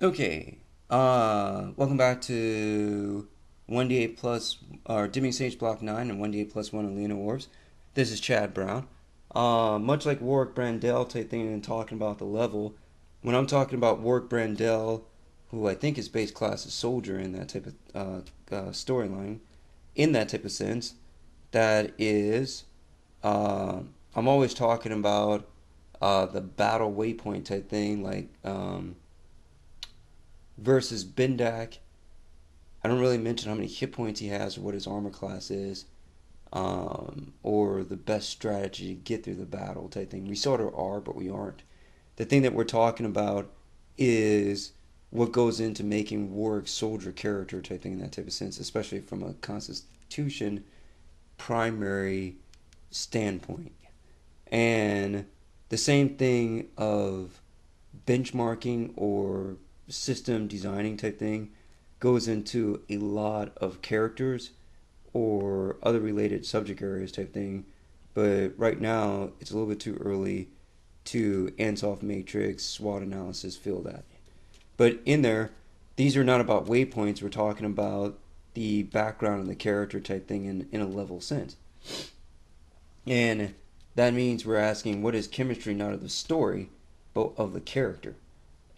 Okay, welcome back to 1d8 plus, or Dimming Sage Block 9 and 1d8 plus 1 on Lena Wars. This is Chad Brown. Much like Warwick Brandell type thing and talking about the level, when I'm talking about Warwick Brandell, who I think is base class as soldier in that type of storyline, in that type of sense, that is, uh, I'm always talking about the battle waypoint type thing, like versus Bendak. I don't really mention how many hit points he has or what his armor class is, or the best strategy to get through the battle type thing. We sort of are, but we aren't. The thing that we're talking about is what goes into making Warwick's soldier character type thing in that type of sense, especially from a Constitution primary standpoint. And the same thing of benchmarking or system designing type thing goes into a lot of characters or other related subject areas type thing. But right now, it's a little bit too early to Ansoff Matrix, SWOT analysis, feel that. But in there, these are not about waypoints. We're talking about the background of the character type thing in a level sense. And that means we're asking what is chemistry not of the story, but of the character.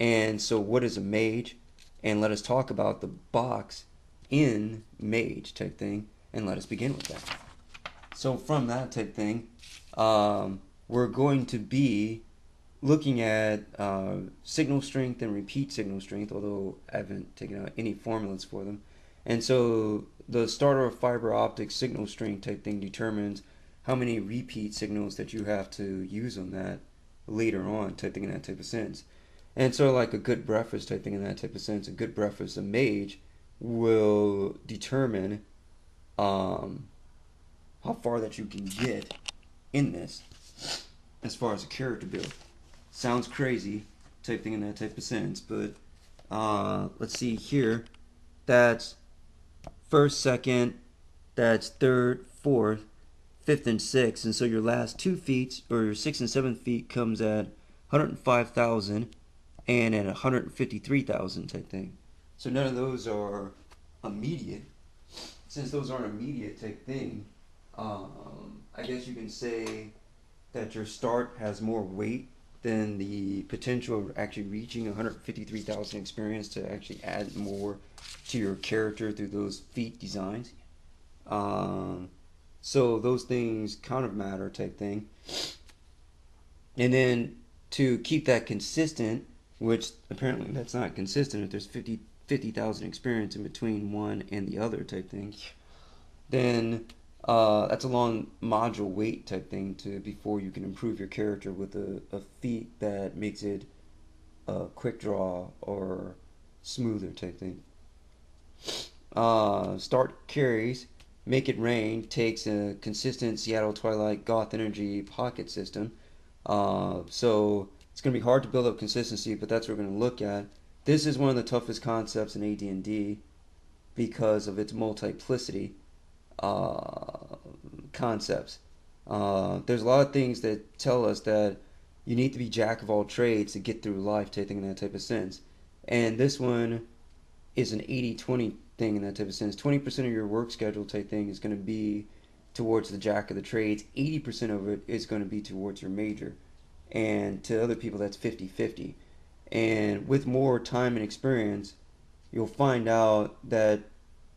And so, what is a mage? And let us talk about the box in mage type thing, and let us begin with that. So, from that type thing, we're going to be looking at signal strength and repeat signal strength, although I haven't taken out any formulas for them. And so, the starter of fiber optic signal strength type thing determines how many repeat signals that you have to use on that later on type thing in that type of sense. And so, like a good breakfast type thing in that type of sense, a good breakfast, a mage will determine um, how far that you can get in this as far as a character build. Sounds crazy type thing in that type of sense, but let's see here. That's first, second, that's third, fourth, fifth, and sixth. And so your last 2 feet, or your sixth and seventh feet, comes at 105,000 and at 153,000 type thing. So none of those are immediate. Since those aren't immediate type thing, I guess you can say that your start has more weight than the potential of actually reaching 153,000 experience to actually add more to your character through those feat designs. Um, so those things kind of matter type thing. And then to keep that consistent, which apparently that's not consistent if there's 50,000 experience in between one and the other type thing, then that's a long module wait type thing to before you can improve your character with a feat that makes it a quick draw or smoother type thing. Start carries, make it rain takes a consistent Seattle Twilight Goth Energy pocket system. So it's going to be hard to build up consistency, but that's what we're going to look at. This is one of the toughest concepts in AD&D because of its multiplicity concepts. There's a lot of things that tell us that you need to be jack of all trades to get through life, taking in that type of sense. And this one is an 80-20 thing in that type of sense. 20% of your work schedule type thing is going to be towards the jack of the trades. 80% of it is going to be towards your major. And to other people, that's 50-50. And with more time and experience, you'll find out that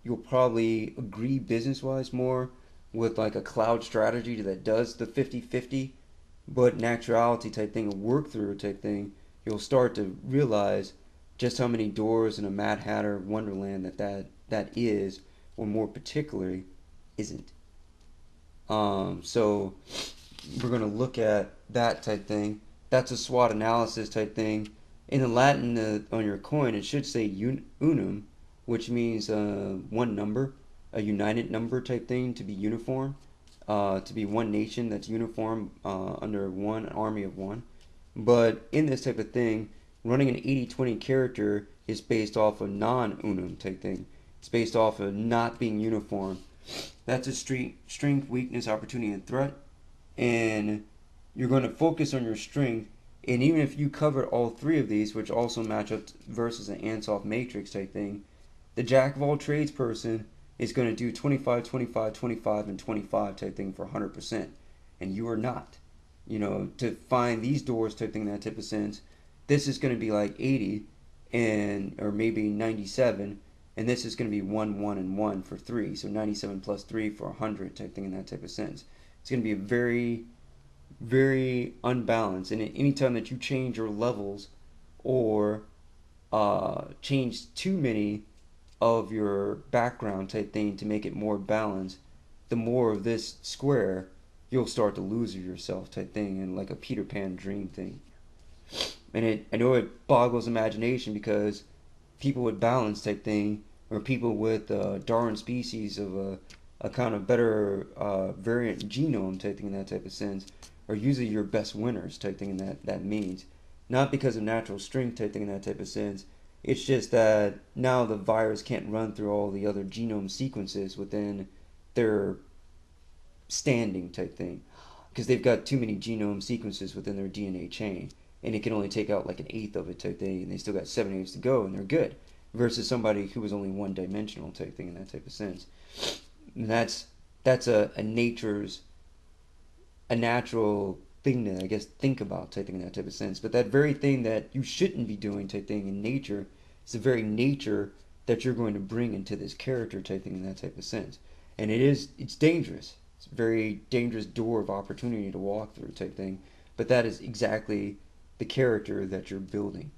you'll probably agree business-wise more with like a cloud strategy that does the 50-50, but in actuality type thing, a work through type thing, you'll start to realize just how many doors in a Mad Hatter Wonderland that is, or more particularly, isn't. So we're going to look at that type thing. That's a SWOT analysis type thing. In the Latin on your coin, it should say unum, which means one number, a united number type thing, to be uniform, to be one nation that's uniform under one army of one. But in this type of thing, running an 80-20 character is based off of non-unum type thing. It's based off of not being uniform. That's a strength, weakness, opportunity, and threat. And you're going to focus on your strength And even if you covered all three of these, which also match up versus an Ansoff matrix type thing, the jack of all trades person is going to do 25, 25, 25, and 25 type thing for 100%. And you are not. You know, to find these doors type thing, that type of sense, this is going to be like 80 and or maybe 97, and this is going to be 1, 1, and 1 for 3. So 97 plus 3 for 100 type thing in that type of sense. It's going to be a very, very unbalanced. And anytime that you change your levels or change too many of your background type thing to make it more balanced, the more of this square you'll start to lose yourself type thing, and like a Peter Pan dream thing. And I know it boggles imagination because people with balance type thing, or people with Darwin species of a kind of better variant genome type thing in that type of sense, are usually your best winners type thing in that means. Not because of natural strength type thing in that type of sense. It's just that now the virus can't run through all the other genome sequences within their standing type thing, because they've got too many genome sequences within their DNA chain, and it can only take out like an eighth of it type thing, and they still got 7/8 to go, and they're good. Versus somebody who was only one-dimensional type thing in that type of sense. And that's a natural thing to, I guess, think about type thing in that type of sense. But that very thing that you shouldn't be doing type thing in nature is the very nature that you're going to bring into this character type thing in that type of sense. And it's dangerous. It's a very dangerous door of opportunity to walk through type thing. But that is exactly the character that you're building.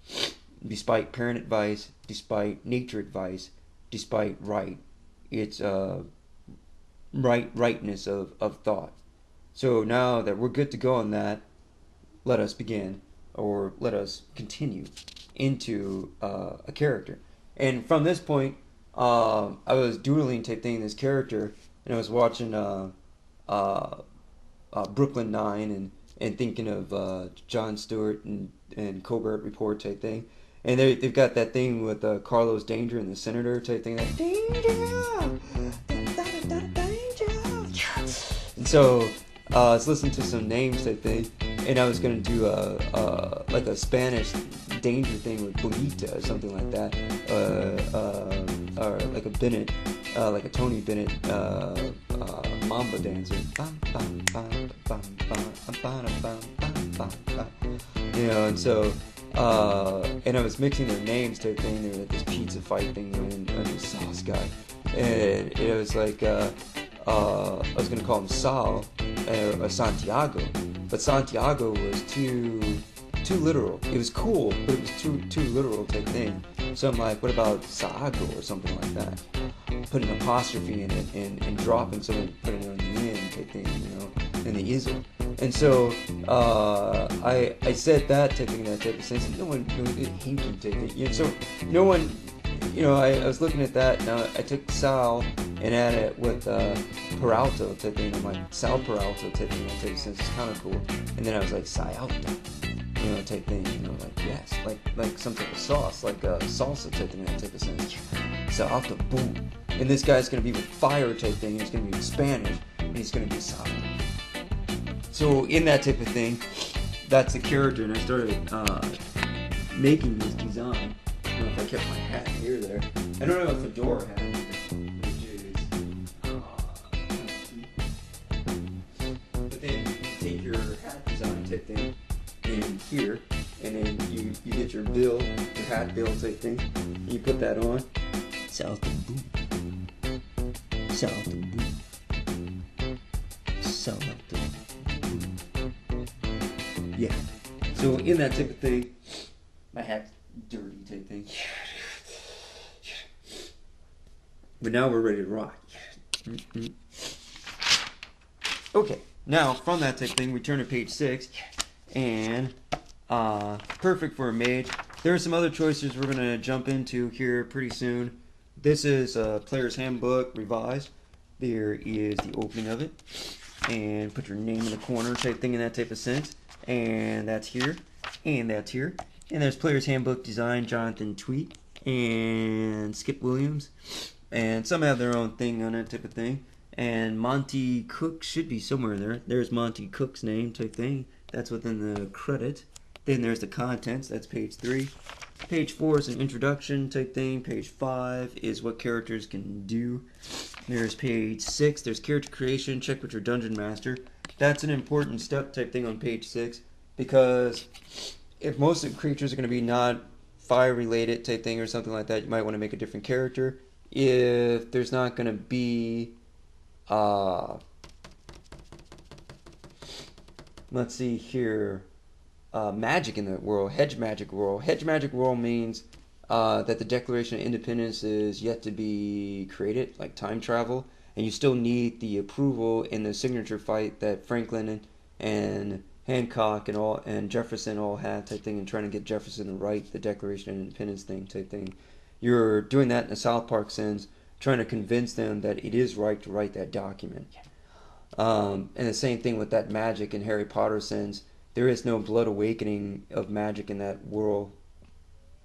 Despite parent advice, despite nature advice, despite it's rightness of thought. So now that we're good to go on that, let us begin, or let us continue into a character. And from this point, I was doodling type thing this character, and I was watching Brooklyn Nine and thinking of Jon Stewart and Colbert Report type thing. And they've got that thing with Carlos Danger and the Senator type thing. That Danger! And so I was listening to some names type thing, and I was going to do like a Spanish Danger thing with Bonita or something like that. Or like a Bennett, like a Tony Bennett Mamba dancer. You know, and so and I was mixing their names type thing. They were like this pizza fight thing and this sauce guy, and it was like I was gonna call him Sal or Santiago, but Santiago was too literal. It was cool, but it was too literal type thing. So I'm like, what about Sago or something like that? Put an apostrophe in it and dropping something, putting it on the end type thing, you know, and the ism. And so I said that type thing, that type of sense. And no one hinky type thing. You know, so no one, you know, I was looking at that. Now I took Sal and added it with Peralta type thing. I'm like, Sal Peralta type thing, that type of sense. It's kind of cool. And then I was like, Sayalta, you know, type thing. You know, like yes, like some type of sauce, like salsa type thing, that type of sense. Sayalta, boom. And this guy's gonna be with fire type thing. He's gonna be in Spanish, and he's gonna be Sal. So in that type of thing, that's the character, and I started making this design. I don't know if I kept my hat here there. I don't know if fedora hat either, which is but then you take your hat design type thing in here, and then you get your bill, your hat bill type thing, and you put that on. South and boom. South and boom. South and boom. Yeah. So in that type of thing, my hat's dirty type thing. But now we're ready to rock. Okay. Now from that type of thing, we turn to page 6, and perfect for a mage. There are some other choices we're gonna jump into here pretty soon. This is Player's Handbook Revised. There is the opening of it, and put your name in the corner type thing in that type of sense. And that's here, and that's here. And there's Player's Handbook Design, Jonathan Tweet, and Skip Williams. And some have their own thing on it type of thing. And Monty Cook should be somewhere there. There's Monty Cook's name type thing. That's within the credit. Then there's the contents, that's page 3. Page 4 is an introduction type thing. Page 5 is what characters can do. There's page 6, there's character creation, check with your dungeon master. That's an important step type thing on page 6, because if most of the creatures are going to be not fire related type thing or something like that, you might want to make a different character. If there's not going to be let's see here, magic in the world, hedge magic world. Hedge magic world means that the Declaration of Independence is yet to be created, like time travel, and you still need the approval in the signature fight that Franklin and Hancock and Jefferson all had type thing, and trying to get Jefferson to write the Declaration of Independence thing type thing. You're doing that in a South Park sense, trying to convince them that it is right to write that document. And the same thing with that magic in Harry Potter sense. There is no blood awakening of magic in that world,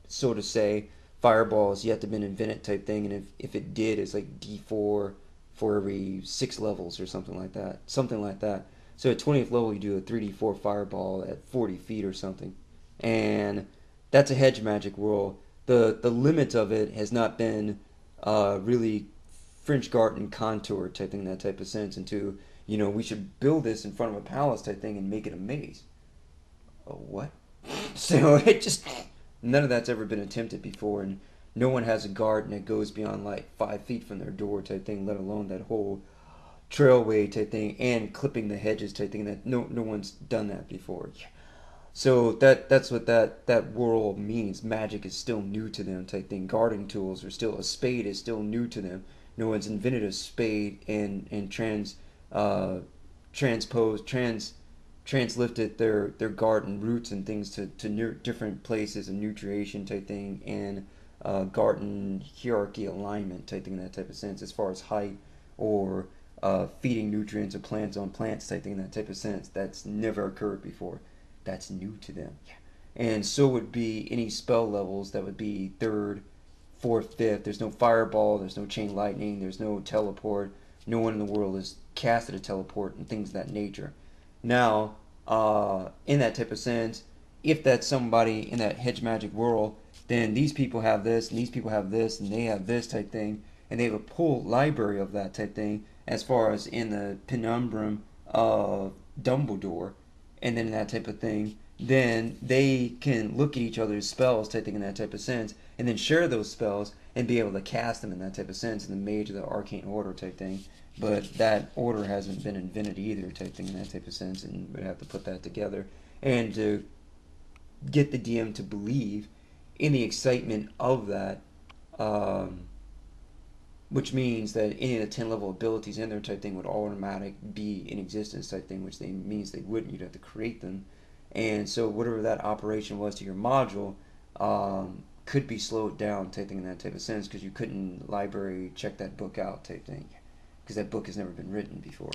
so to say. Fireball is yet to been invented type thing, and if it did, it's like D4 for every 6 levels or something like that. So at 20th level, you do a 3D4 fireball at 40 feet or something. And that's a hedge magic world. The limit of it has not been really French garden contour type thing, that type of sense, into, you know, we should build this in front of a palace type thing and make it a maze. Oh, what? So it just, none of that's ever been attempted before, and no one has a garden that goes beyond like 5 feet from their door type thing, let alone that whole trailway type thing and clipping the hedges type thing. That no one's done that before. So that's what that world means. Magic is still new to them type thing. Gardening tools are still, a spade is still new to them. No one's invented a spade and translifted their garden roots and things to different places and nutrition type thing, and garden hierarchy alignment type thing, that type of sense, as far as height or feeding nutrients of plants on plants type thing, that type of sense. That's never occurred before. That's new to them. And so would be any spell levels that would be 3rd, 4th, 5th. There's no fireball, there's no chain lightning, there's no teleport. No one in the world has casted a teleport and things of that nature. Now, in that type of sense, if that's somebody in that hedge magic world, then these people have this, and these people have this, and they have this type thing, and they have a full library of that type thing, as far as in the penumbrum of Dumbledore, and then that type of thing, then they can look at each other's spells type thing in that type of sense, and then share those spells and be able to cast them in that type of sense in the Mage of the Arcane Order type thing. But that order hasn't been invented either type thing in that type of sense, and we'd have to put that together and to get the DM to believe in the excitement of that, which means that any of the 10 level abilities in there type thing would automatic be in existence type thing, which means they wouldn't. You'd have to create them. And so whatever that operation was to your module could be slowed down type thing in that type of sense, because you couldn't library check that book out type thing, because that book has never been written before.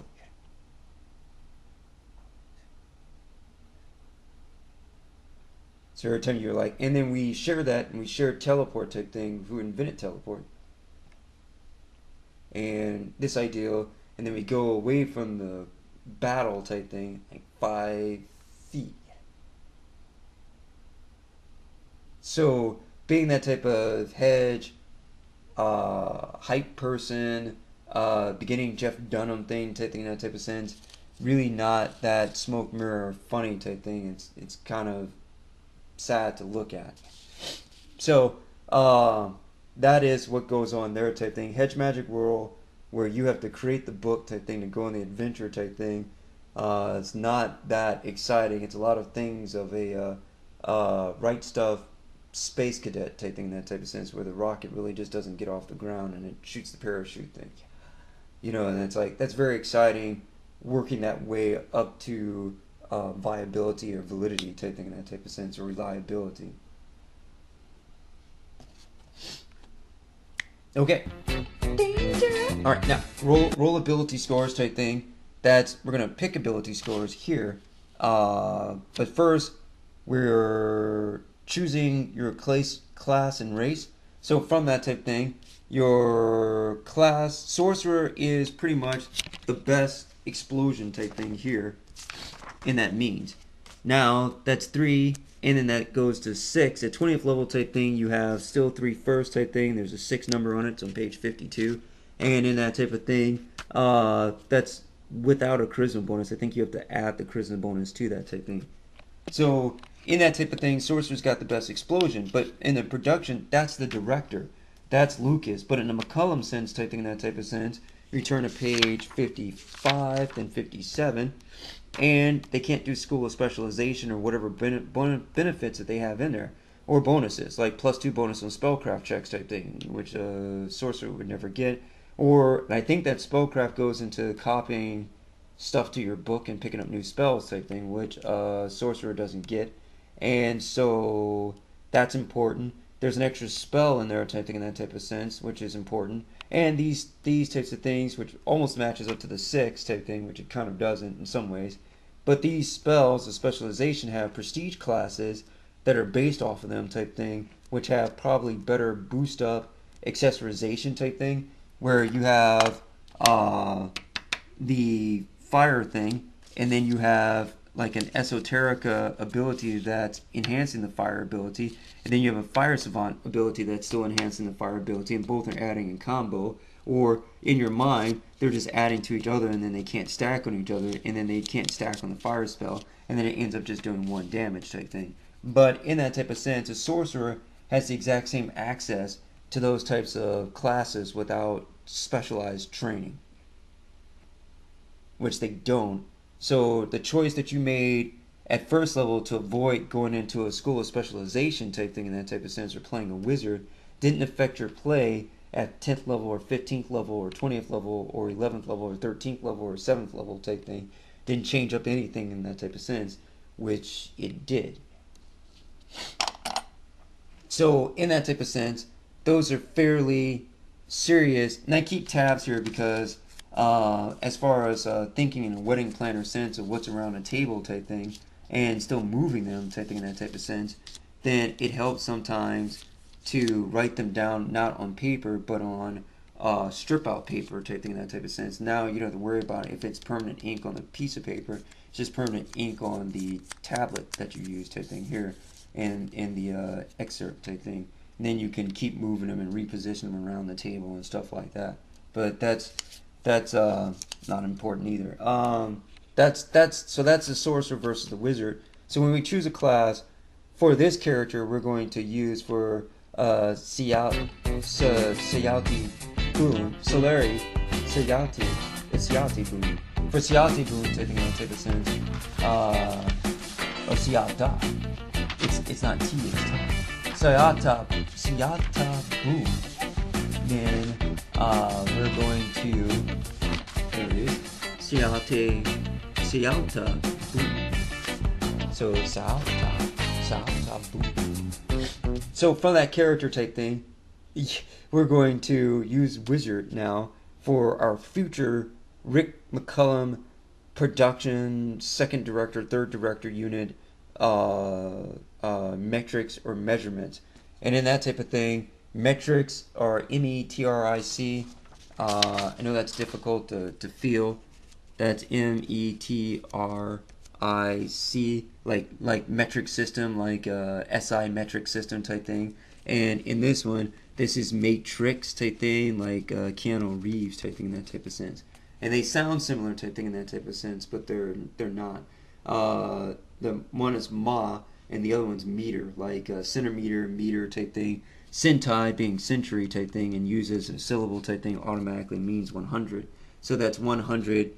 So every time you're like, and then we share that, and we share teleport type thing, who invented teleport, and this ideal, and then we go away from the battle type thing, like 5 feet. So being that type of hedge, hype person, beginning Jeff Dunham thing type thing, that type of sense, really not that smoke mirror funny type thing. It's kind of sad to look at. So that is what goes on there type thing. Hedge magic world, where you have to create the book type thing to go on the adventure type thing. It's not that exciting. It's a lot of things of a right stuff space cadet type thing, that type of sense, where the rocket really just doesn't get off the ground and it shoots the parachute thing. You know, and it's like, that's very exciting, working that way up to viability or validity type thing in that type of sense, or reliability. Okay. All right, now roll ability scores type thing. We're gonna pick ability scores here, but first we're choosing your class and race. So from that type thing, your class, sorcerer, is pretty much the best explosion type thing here in that means. Now that's 3 and then that goes to 6. At 20th level type thing, you have still 3 firsts type thing. There's a 6 number on it. It's on page 52. And in that type of thing, that's without a charisma bonus. I think you have to add the charisma bonus to that type thing. So in that type of thing, Sorcerer's got the best explosion. But in the production, that's the director. That's Lucas. But in a McCullum sense type thing, in that type of sense, you turn to page 55, then 57. And they can't do school of specialization or whatever benefits that they have in there, or bonuses like +2 bonus on spellcraft checks type thing, which a sorcerer would never get. Or I think that spellcraft goes into copying stuff to your book and picking up new spells type thing, which a sorcerer doesn't get. And so that's important. There's an extra spell in there type thing in that type of sense, which is important. And these types of things, which almost matches up to the 6 type thing, which it kind of doesn't in some ways. But these spells of specialization have prestige classes that are based off of them type thing, which have probably better boost up accessorization type thing, where you have the fire thing, and then you have like an esoterica ability that's enhancing the fire ability, and then you have a fire savant ability that's still enhancing the fire ability, and both are adding in combo. Or in your mind, they're just adding to each other, and then they can't stack on each other, and then they can't stack on the fire spell, and then it ends up just doing 1 damage type thing. But in that type of sense, a sorcerer has the exact same access to those types of classes without specialized training, which they don't. So the choice that you made at first level to avoid going into a school of specialization type thing in that type of sense, or playing a wizard, didn't affect your play at 10th level or 15th level or 20th level or 11th level or 13th level or 7th level type thing. Didn't change up anything in that type of sense, which it did. So in that type of sense, those are fairly serious. And I keep tabs here because as far as thinking in a wedding planner sense of what's around a table type thing, and still moving them type thing in that type of sense, then it helps sometimes to write them down not on paper but on strip out paper type thing in that type of sense. Now you don't have to worry about if it's permanent ink on the piece of paper. It's just permanent ink on the tablet that you use type thing here, and in the excerpt type thing. And then you can keep moving them and reposition them around the table and stuff like that. But that's not important either. That's the sorcerer versus the wizard. So when we choose a class for this character, we're going to use for Sayati Boon, Solari, Sayati Boon. For Sayati Boon, taking on type of sense, or Sayata. It's not T, it's T. Sayata Boon. Then we're going to, there it is, Sayata Boon. So Sayata Boon. So from that character type thing, we're going to use Wizard now for our future Rick McCullum production, second director, third director unit metrics or measurements. And in that type of thing, metrics are METRIC. I know that's difficult to feel. That's METRIC, like metric system, like SI metric system type thing. And in this one, this is matrix type thing, like Keanu Reeves type thing in that type of sense. And they sound similar type thing in that type of sense, but they're not. The one is ma, and the other one's meter, like centimeter, meter type thing. Centai being century type thing, and uses a syllable type thing, automatically means 100. So that's 100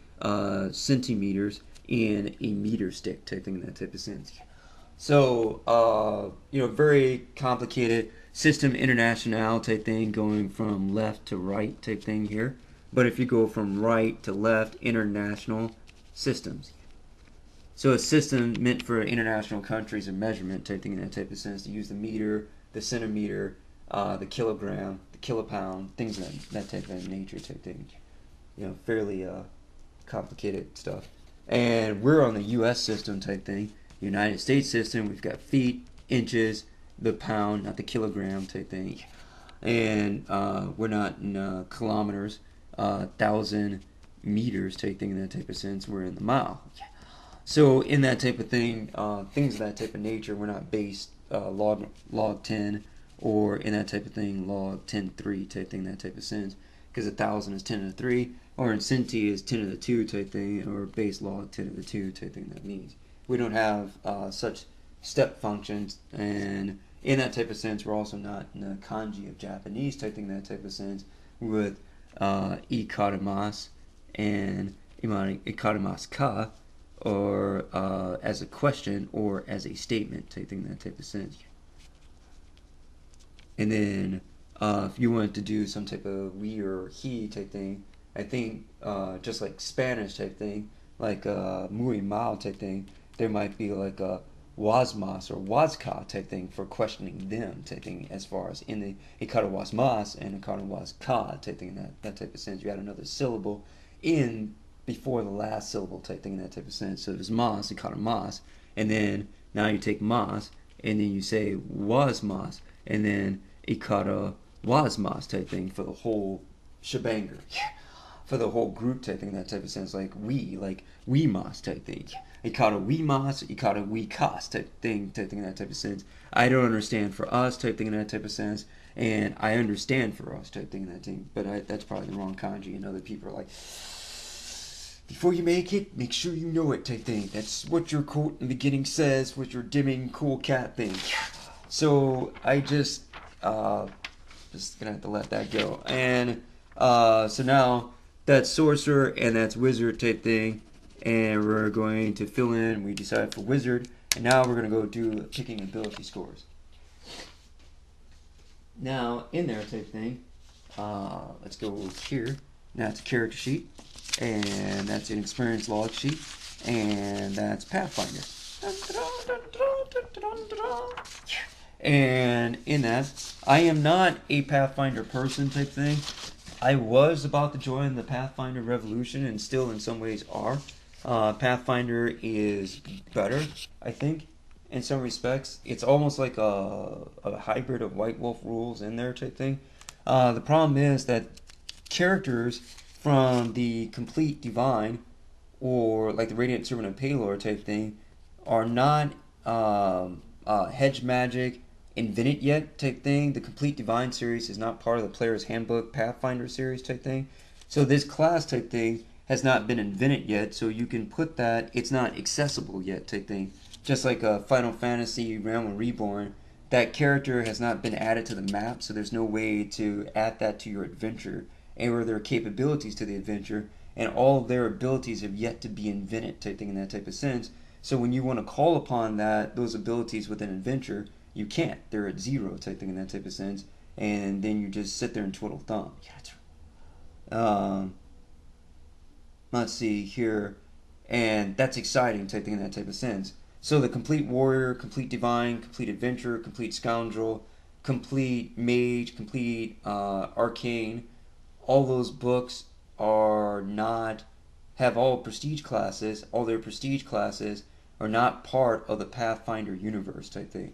centimeters in a meter stick type thing in that type of sense. So very complicated system international type thing, going from left to right type thing here. But if you go from right to left, international systems. So a system meant for international countries of measurement type thing in that type of sense, to use the meter, the centimeter, the kilogram, the kilopound, things of that type of nature type thing. Fairly complicated stuff. And we're on the U.S. system type thing. United States system, we've got feet, inches, the pound, not the kilogram type thing. And we're not in kilometers, 1,000 meters type thing in that type of sense. We're in the mile. So in that type of thing, things of that type of nature, we're not based log 10, or in that type of thing log 10 3 type thing, that type of sense, because 1,000 is 10 to the 3, or in Cinti is 10 to the 2 type thing, or base log 10 to the 2 type thing. That means we don't have such step functions, and in that type of sense, we're also not in the kanji of Japanese type thing, that type of sense, with ikaramas and ikaramas ka, or as a question or as a statement type thing, that type of sense. And then if you wanted to do some type of we or he type thing, I think just like Spanish type thing, like muy mal type thing, there might be like a wasmas or waska type thing for questioning them type thing, as far as in the ikara wasmas and ikara waska type thing, that type of sense. You add another syllable in before the last syllable type thing, in that type of sense. So there's mas, ikara mas, and then now you take mas, and then you say wasmas, and then ikara wasmas type thing for the whole shebanger. For the whole group type thing, that type of sense, like we mas type thing. Ikara we mas, ikara we kas type thing, that type of sense. I don't understand for us type thing in that type of sense, and I understand for us type thing in that thing, but that's probably the wrong kanji, and other people are like, before you make it, make sure you know it type thing. That's what your quote in the beginning says with your dimming cool cat thing. So I just gonna have to let that go. And so now that's sorcerer and that's wizard type thing, and we're going to fill in. We decided for wizard, and now we're gonna go do picking ability scores. Now in there type thing, let's go here. Now it's a character sheet, and that's an experience log sheet, and that's Pathfinder. And in that, I am not a Pathfinder person type thing. I was about to join the Pathfinder revolution, and still in some ways are. Pathfinder is better, I think, in some respects. It's almost like a hybrid of White Wolf rules in there type thing. The problem is that characters from the Complete Divine, or like the Radiant Servant of Palor type thing, are not hedge magic invented yet type thing. The Complete Divine series is not part of the Player's Handbook Pathfinder series type thing. So this class type thing has not been invented yet, so you can put that, it's not accessible yet type thing. Just like a Final Fantasy Realm Reborn, that character has not been added to the map, so there's no way to add that to your adventure, or their capabilities to the adventure, and all of their abilities have yet to be invented type thing in that type of sense. So when you want to call upon those abilities with an adventure, you can't. They're at 0 type thing in that type of sense, and then you just sit there and twiddle thumb. Yeah, that's right. Let's see here, and that's exciting type thing in that type of sense. So the Complete Warrior, Complete Divine, Complete Adventurer, Complete Scoundrel, Complete Mage, Complete Arcane, all those books are not, have all prestige classes. All their prestige classes are not part of the Pathfinder universe type thing.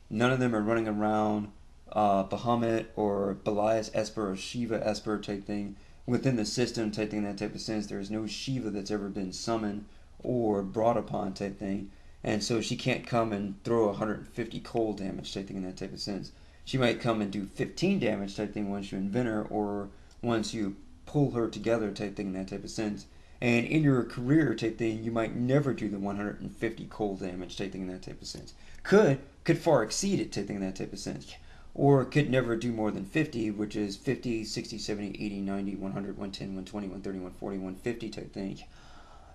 None of them are running around Bahamut or Belias Esper or Shiva Esper type thing within the system type thing, that type of sense. There's no Shiva that's ever been summoned or brought upon type thing. And so she can't come and throw 150 cold damage type thing in that type of sense. She might come and do 15 damage type thing once you invent her, or once you pull her together type thing in that type of sense. And in your career type thing, you might never do the 150 cold damage type thing in that type of sense. Could far exceed it type thing in that type of sense. Or could never do more than 50, which is 50, 60, 70, 80, 90, 100, 110, 120, 130, 140, 150 type thing.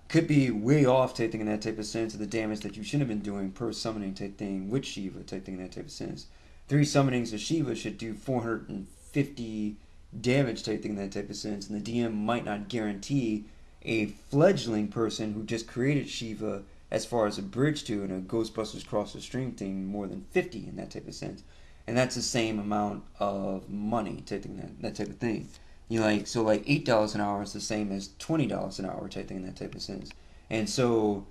Could be way off type thing in that type of sense of the damage that you should have been doing per summoning type thing with Shiva type thing in that type of sense. 3 summonings of Shiva should do 450 damage type thing in that type of sense, and the DM might not guarantee a fledgling person who just created Shiva as far as a bridge to and a Ghostbusters Cross the Stream thing more than 50 in that type of sense. And that's the same amount of money type thing, that type of thing. You like, so like $8 an hour is the same as $20 an hour type thing in that type of sense. And so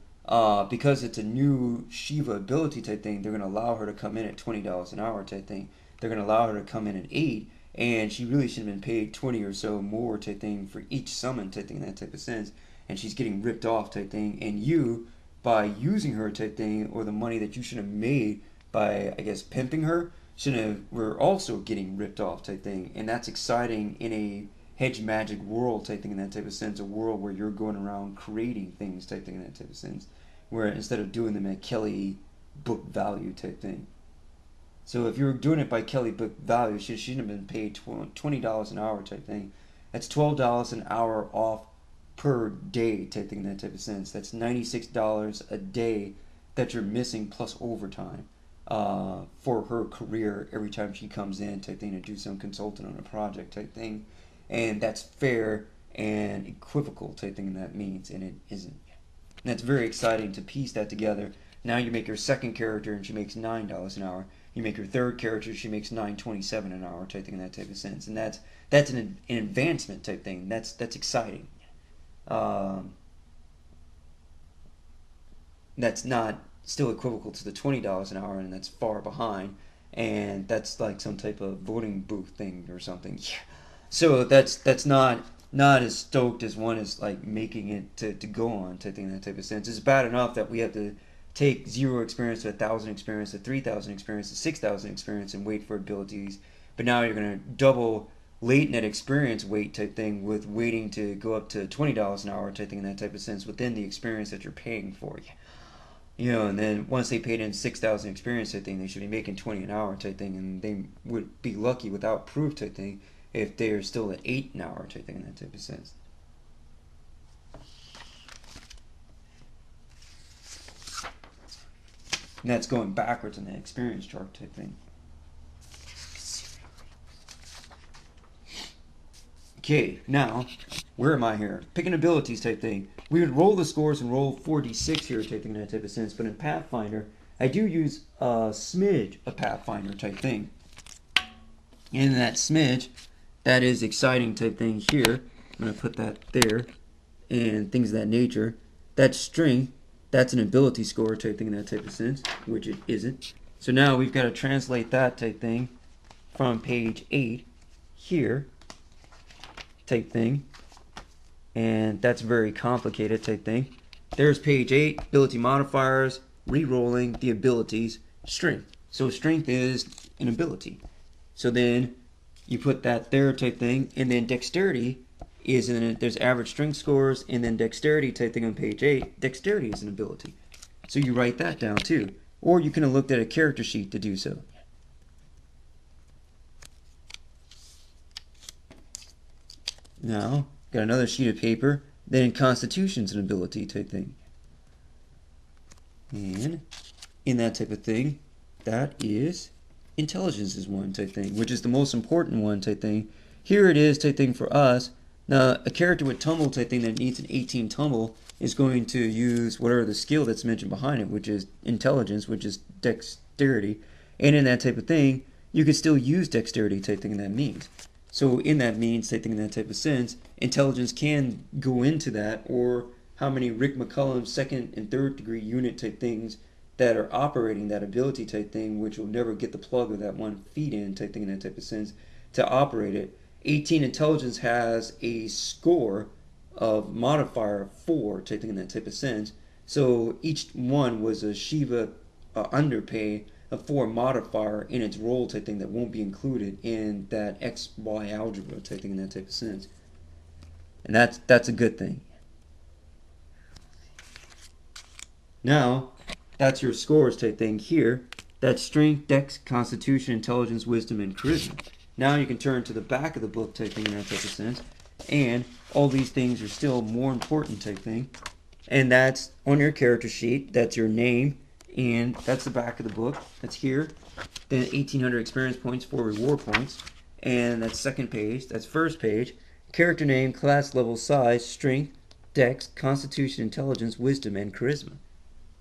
because it's a new Shiva ability type thing, they're going to allow her to come in at $20 an hour type thing. They're going to allow her to come in at 8, and she really should have been paid 20 or so more type thing for each summon type thing in that type of sense. And she's getting ripped off type thing. And you, by using her type thing, or the money that you should have made by, I guess, pimping her, we're also getting ripped off type thing. And that's exciting in a hedge magic world type thing, in that type of sense, a world where you're going around creating things type thing, in that type of sense, where instead of doing them at Kelly book value type thing. So if you're doing it by Kelly book value, she shouldn't have been paid $20 an hour type thing. That's $12 an hour off per day type thing, in that type of sense. That's $96 a day that you're missing plus overtime for her career every time she comes in type thing to do some consulting on a project type thing. And that's fair and equivocal type thing that means, and it isn't. And that's very exciting to piece that together. Now you make your second character and she makes $9 an hour. You make your third character, she makes $9.27 an hour type thing, in that type of sense. And that's an advancement type thing. That's exciting. That's not still equivocal to the $20 an hour, and that's far behind. And that's like some type of voting booth thing or something. Yeah. So that's not as stoked as one is like making it to go on type thing, in that type of sense. It's bad enough that we have to take 0 experience to 1,000 experience to 3,000 experience to 6,000 experience and wait for abilities. But now you're going to double late net experience wait type thing with waiting to go up to $20 an hour type thing, in that type of sense, within the experience that you're paying for. You know, and then once they paid in 6,000 experience type thing, they should be making 20 an hour type thing, and they would be lucky without proof type thing if they're still at 8 an hour type thing, in that type of sense. And that's going backwards in the experience chart type thing. Okay, now, where am I here? Picking abilities type thing. We would roll the scores and roll 4d6 here type thing, in that type of sense, but in Pathfinder, I do use a smidge of Pathfinder type thing. And that smidge, that is exciting type thing here. I'm going to put that there, and things of that nature. That string, that's an ability score type thing, in that type of sense, which it isn't. So now we've got to translate that type thing from page 8 here type thing, and that's very complicated type thing. There's page 8, ability modifiers, re-rolling the abilities, strength. So strength is an ability. So then you put that there type thing, and then dexterity is in it. There's average strength scores, and then dexterity type thing on page 8. Dexterity is an ability. So you write that down too. Or you can have looked at a character sheet to do so. Now, got another sheet of paper. Then Constitution's an ability type thing. And in that type of thing, that is Intelligence is one type thing, which is the most important one type thing. Here it is type thing for us. Now, a character with tumble type thing that needs an 18 tumble is going to use whatever the skill that's mentioned behind it, which is Intelligence, which is Dexterity. And in that type of thing, you could still use Dexterity type thing in that means. So in that means, type thing in that type of sense, Intelligence can go into that, or how many Rick McCullum second and third degree unit type things that are operating that ability type thing, which will never get the plug of that one feed in type thing in that type of sense to operate it. 18 Intelligence has a score of modifier 4 type thing in that type of sense. So each one was a Shiva underpay of 4 modifier in its role type thing that won't be included in that XY algebra type thing in that type of sense. And that's a good thing. Now, that's your scores type thing here. That's strength, dex, constitution, intelligence, wisdom, and charisma. Now you can turn to the back of the book type thing in that type of sense. And all these things are still more important type thing. And that's on your character sheet. That's your name. And that's the back of the book. That's here. Then 1,800 experience points, 4 reward points. And that's second page. That's first page. Character name, class level, size, strength, dex, constitution, intelligence, wisdom, and charisma.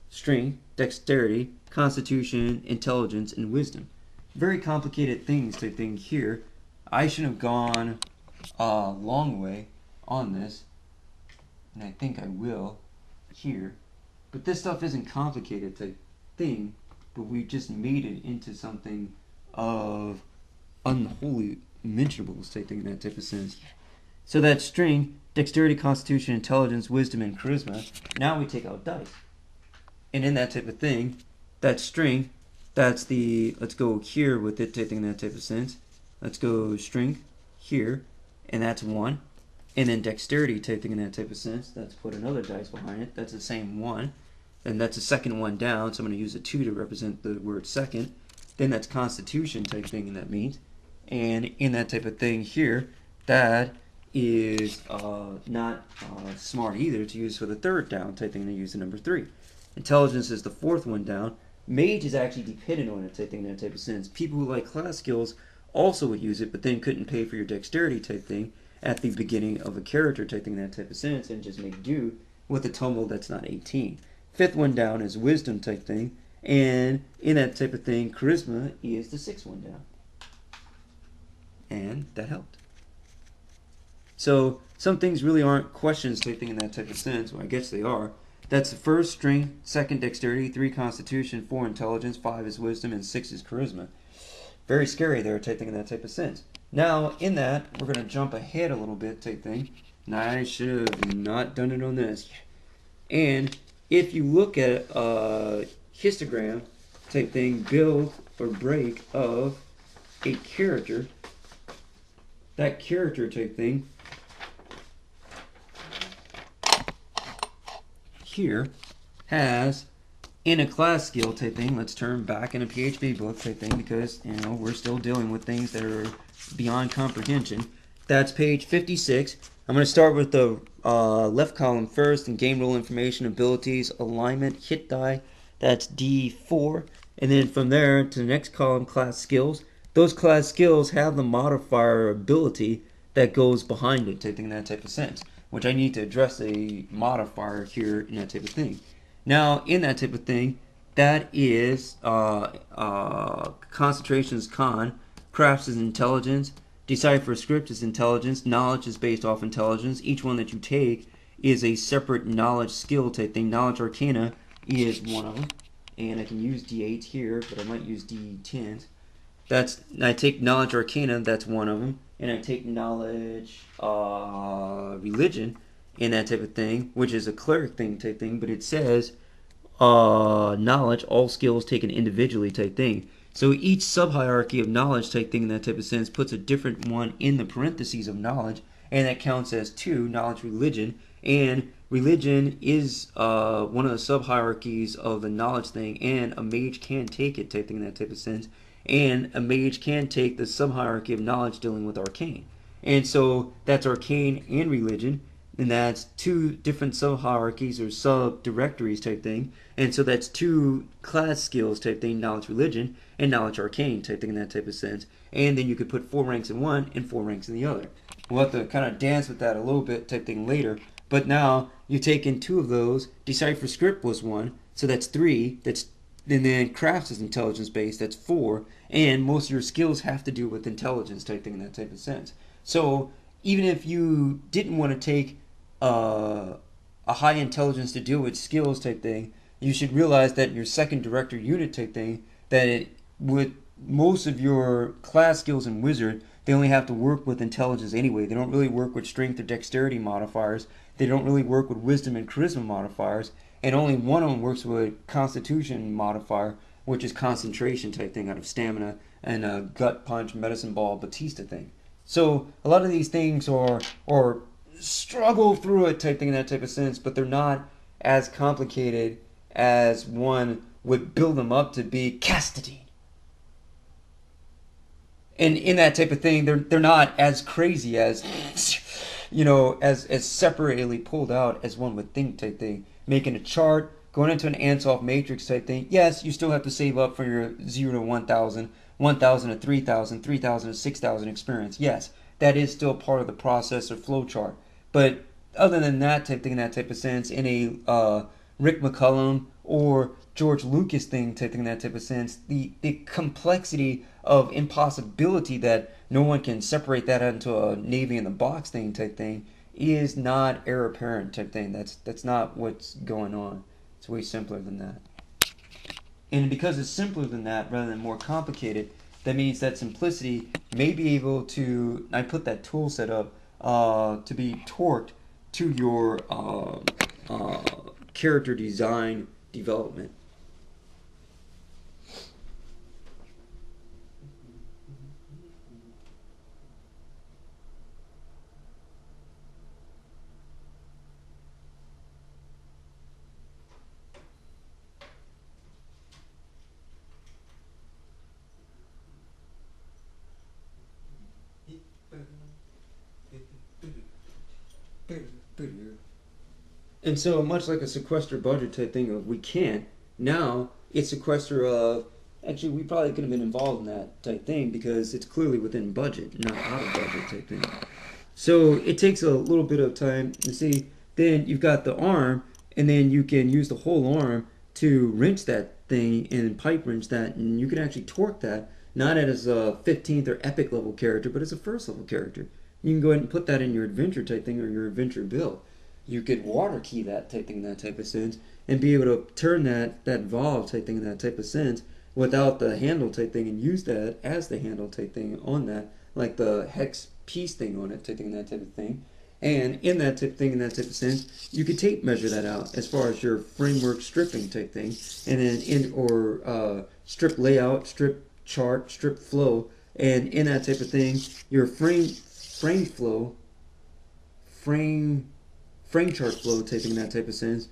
Strength, dexterity, constitution, intelligence, and wisdom. Very complicated things type thing here. I should have gone a long way on this, and I think I will here. But this stuff isn't complicated type thing, but we just made it into something of unholy mentionables type thing in that type of sense. So that string, dexterity, constitution, intelligence, wisdom, and charisma. Now we take out dice. And in that type of thing, that string, that's the, let's go here with it, taking that type of sense. Let's go string here, and that's 1. And then dexterity, taking in that type of sense, let's put another dice behind it. That's the same 1. And that's the second one down, so I'm going to use a 2 to represent the word second. Then that's constitution type thing, and that means. And in that type of thing here, that is not smart either to use for the third down type thing, to use the number 3. Intelligence is the fourth one down. Mage is actually dependent on it type thing, in that type of sense. People who like class skills also would use it, but then couldn't pay for your dexterity type thing at the beginning of a character type thing, in that type of sense, and just make do with a tumble that's not 18. Fifth one down is wisdom type thing, and in that type of thing, charisma is the sixth one down. And that helped. So some things really aren't questions type thing in that type of sense. Well, I guess they are. That's the first string, second dexterity, 3 constitution, 4 intelligence, 5 is wisdom, and 6 is charisma. Very scary there type thing in that type of sense. Now, in that, we're going to jump ahead a little bit type thing. And I should have not done it on this. And if you look at a histogram type thing, build or break of a character, that character type thing here has in a class skill type thing. Let's turn back in a PHP book type thing, because we're still dealing with things that are beyond comprehension. That's page 56. I'm going to start with the left column first, and game rule information, abilities, alignment, hit die. That's D4. And then from there to the next column, class skills. Those class skills have the modifier ability that goes behind it, type thing in that type of sense, which I need to address a modifier here in that type of thing. Now, in that type of thing, that is concentration is con, crafts is intelligence, decipher script is intelligence, knowledge is based off intelligence. Each one that you take is a separate knowledge skill type thing. Knowledge arcana is one of them, and I can use D8 here, but I might use D10s. I take knowledge arcana, that's one of them, and I take knowledge religion in that type of thing, which is a cleric thing type thing, but it says knowledge, all skills taken individually type thing. So each sub-hierarchy of knowledge type thing in that type of sense puts a different one in the parentheses of knowledge, and that counts as 2, knowledge religion, and religion is one of the sub-hierarchies of the knowledge thing, and a mage can take it type thing in that type of sense, and a mage can take the sub-hierarchy of knowledge dealing with arcane. And so that's arcane and religion, and that's 2 different sub-hierarchies or sub-directories type thing, and so that's 2 class skills type thing, knowledge religion and knowledge arcane type thing in that type of sense. And then you could put 4 ranks in one and 4 ranks in the other. We'll have to kind of dance with that a little bit type thing later, but now you take in 2 of those. Decipher script was 1, so that's 3. And then crafts is intelligence based, that's 4, and most of your skills have to do with intelligence type thing in that type of sense. So even if you didn't want to take a high intelligence to deal with skills type thing, you should realize that your second director unit type thing, that with most of your class skills in Wizard, they only have to work with intelligence anyway. They don't really work with strength or dexterity modifiers. They don't really work with wisdom and charisma modifiers. And only one of them works with constitution modifier, which is concentration type thing out of stamina, and a gut punch, medicine ball, Batista thing. So a lot of these things are struggle through it type thing in that type of sense, but they're not as complicated as one would build them up to be. Castity. And in that type of thing, they're not as crazy as as separately pulled out as one would think type thing. Making a chart, going into an Ansoff matrix type thing. Yes, you still have to save up for your 0 to 1,000, 1,000 to 3,000, 3,000 to 6,000 experience. Yes, that is still part of the process or flow chart. But other than that type thing in that type of sense, in a Rick McCullum or George Lucas thing type thing in that type of sense, the complexity of impossibility that no one can separate that into a Navy in the box thing type thing is not heir apparent type thing. That's not what's going on. It's way simpler than that. And because it's simpler than that rather than more complicated, that means that simplicity may be able to, I put that tool set up to be torqued to your character design development. And so, much like a sequester budget type thing of we can't, now it's sequester of actually we probably could have been involved in that type thing because it's clearly within budget, not out of budget type thing. So it takes a little bit of time. You see, then you've got the arm, and then you can use the whole arm to wrench that thing and pipe wrench that, and you can actually torque that, not as a 15th or epic level character, but as a first level character. You can go ahead and put that in your adventure type thing or your adventure build. You could water key that type thing in that type of sense, and be able to turn that valve type thing in that type of sense without the handle type thing and use that as the handle type thing on that, like the hex piece thing on it type thing, that type of thing. And in that type of thing, in that type of sense, you could tape measure that out as far as your framework stripping type thing, and then strip layout, strip chart, strip flow, and in that type of thing, your frame flow, frame chart flow type thing, that type of sense,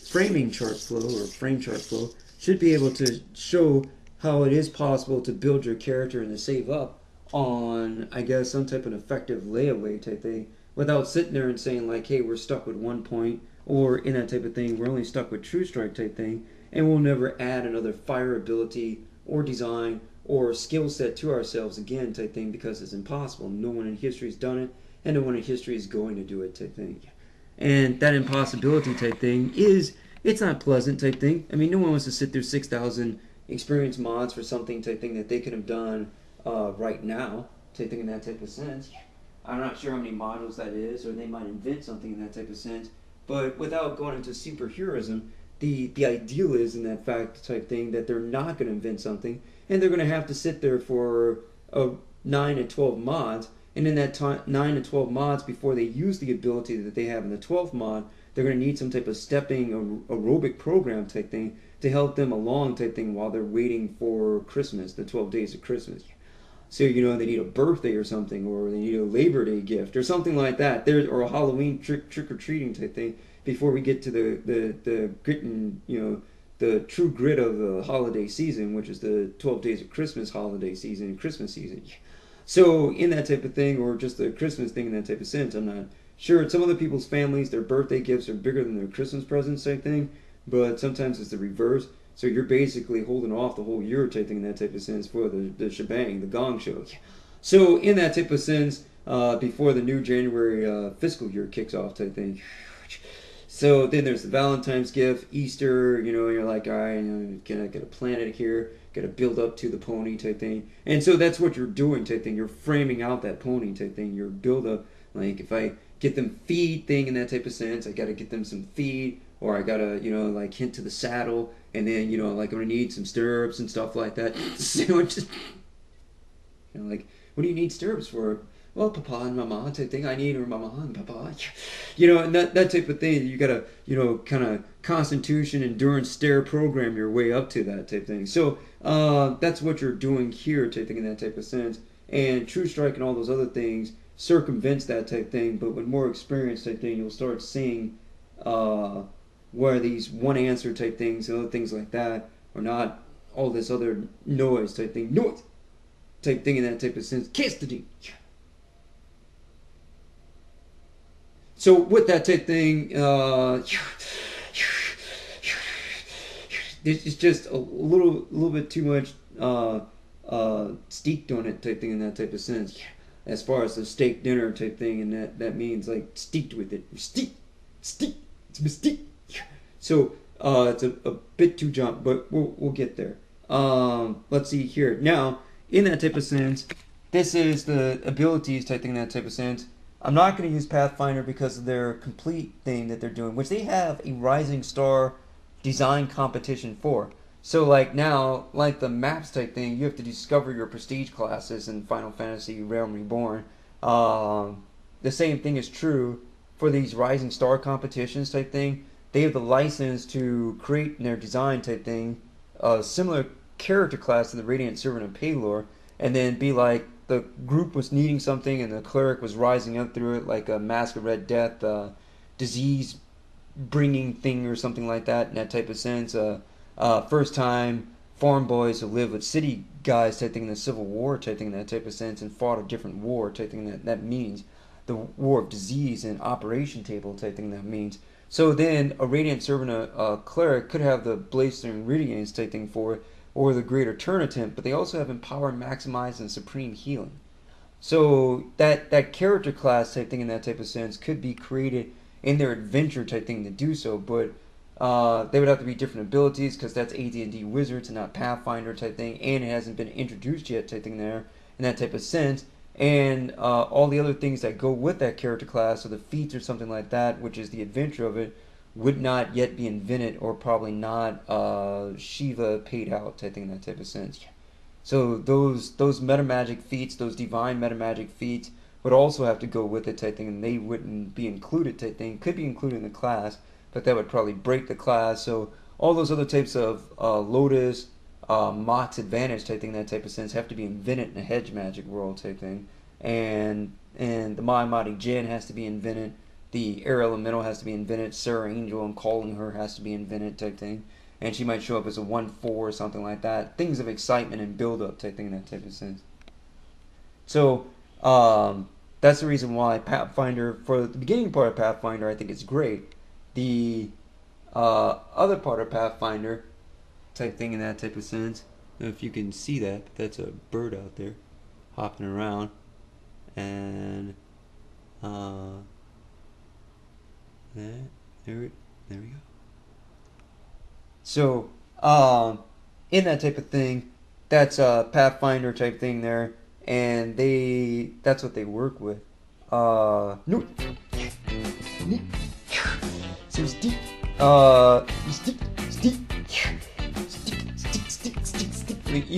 framing chart flow or frame chart flow should be able to show how it is possible to build your character and to save up on, I guess, some type of effective layaway type thing without sitting there and saying like, hey, we're stuck with 1 point, or in that type of thing, we're only stuck with True Strike type thing, and we'll never add another fire ability or design or skill set to ourselves again type thing because it's impossible. No one in history has done it, and no one in history is going to do it type thing. And that impossibility type thing it's not pleasant type thing. I mean, no one wants to sit through 6,000 experience mods for something type thing that they could have done right now type thing in that type of sense. I'm not sure how many modules that is, or they might invent something in that type of sense. But without going into superheroism, the ideal is in that fact type thing that they're not going to invent something, and they're going to have to sit there for 9 to 12 mods, and in that 9 to 12 mods before they use the ability that they have in the 12th mod, they're going to need some type of stepping aerobic program type thing to help them along type thing while they're waiting for Christmas, the 12 days of Christmas. So, you know, they need a birthday or something, or they need a Labor Day gift or something like that, or a Halloween trick-or-treating type thing before we get to the grit and, you know, the true grit of the holiday season, which is the 12 days of Christmas holiday season and Christmas season. So in that type of thing, or just the Christmas thing in that type of sense, I'm not sure. Some other people's families, their birthday gifts are bigger than their Christmas presents type thing, but sometimes it's the reverse. So you're basically holding off the whole year type thing in that type of sense for the shebang, the gong show. So in that type of sense, before the new January fiscal year kicks off type thing. So then there's the Valentine's gift, Easter, you know, you're like, all right, you know, can I get a planet here? Got to build up to the pony type thing. And so that's what you're doing type thing. You're framing out that pony type thing. Your build up, like if I get them feed thing in that type of sense, I got to get them some feed, or I got to, you know, like hint to the saddle, and then, you know, like I'm going to need some stirrups and stuff like that. So just, you know, like, what do you need stirrups for? Well, Papa and Mama type thing. I need Mama and Papa. You know, and that type of thing. You gotta, you know, kind of constitution, endurance, stair program your way up to that type thing. So that's what you're doing here type thing in that type of sense. And True Strike and all those other things circumvents that type thing. But with more experience type thing, you'll start seeing where these one answer type things and other things like that are not all this other noise type thing. Noise type thing in that type of sense. Custody. So with that type thing, it's just a little bit too much steaked on it type thing in that type of sense. As far as the steak dinner type thing, and that means like steaked with it. Steak, it's mystique. So it's a bit too jump, but we'll get there. Let's see here. Now, in that type of sense, this is the abilities type thing in that type of sense. I'm not going to use Pathfinder because of their complete thing that they're doing, which they have a Rising Star design competition for. So like now, like the maps type thing, you have to discover your prestige classes in Final Fantasy Realm Reborn. The same thing is true for these Rising Star competitions type thing. they have the license to create in their design type thing a similar character class to the Radiant Servant of Palor, and then be like the group was needing something and the cleric was rising up through it, like a Mask of Red Death, disease bringing thing or something like that in that type of sense. First time farm boys who live with city guys type thing in the Civil War type thing in that type of sense, and fought a different war type thing that means the war of disease and operation table type thing that means. So then a Radiant Servant, a cleric, could have the Blazing Radiance type thing for it, or the Greater Turn Attempt, but they also have Empower, Maximize, and Supreme Healing. So that character class type thing in that type of sense could be created in their adventure type thing to do so, but they would have to be different abilities because that's AD&D Wizards and not Pathfinder type thing, and it hasn't been introduced yet type thing there in that type of sense. And all the other things that go with that character class, so the feats or something like that, which is the adventure of it, would not yet be invented, or probably not Shiva paid out type thing in that type of sense. So those meta magic feats, those divine meta magic feats, would also have to go with it type thing, and they wouldn't be included type thing. Could be included in the class, but that would probably break the class. So all those other types of Lotus, Mox Advantage type thing, that type of sense, have to be invented in a hedge magic world type thing. And the Mighty Jinn has to be invented. The Air Elemental has to be invented. Sarah Angel and calling her has to be invented type thing. And she might show up as a 1/4 or something like that. Things of excitement and build up type thing in that type of sense. So that's the reason why Pathfinder, for the beginning part of Pathfinder, I think it's great. The other part of Pathfinder type thing in that type of sense, I don't know if you can see that, but that's a bird out there hopping around. And there we go. So in that type of thing, that's a Pathfinder type thing there, and that's what they work with. No. So stick.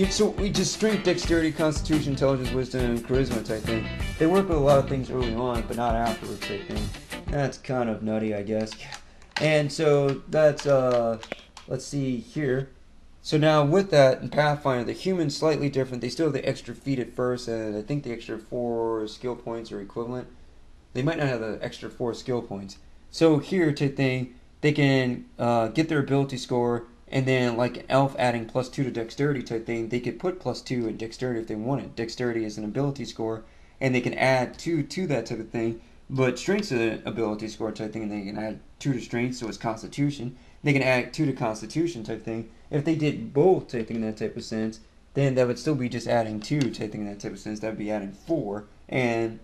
So we just strength, dexterity, constitution, intelligence, wisdom, and charisma type thing. They work with a lot of things early on, but not afterwards type thing. That's kind of nutty, I guess. And so that's let's see here. So now with that in Pathfinder, the humans slightly different. They still have the extra feet at first, and I think the extra 4 skill points are equivalent. They might not have the extra 4 skill points. So here type thing, they can get their ability score, and then like an elf adding +2 to dexterity type thing, they could put +2 in dexterity if they wanted. Dexterity is an ability score, and they can add 2 to that type of thing. But strength's an ability score type thing, and they can add 2 to strength, so it's constitution. They can add 2 to constitution type thing. If they did both type thing in that type of sense, then that would still be just adding 2 type thing in that type of sense. That would be adding 4, and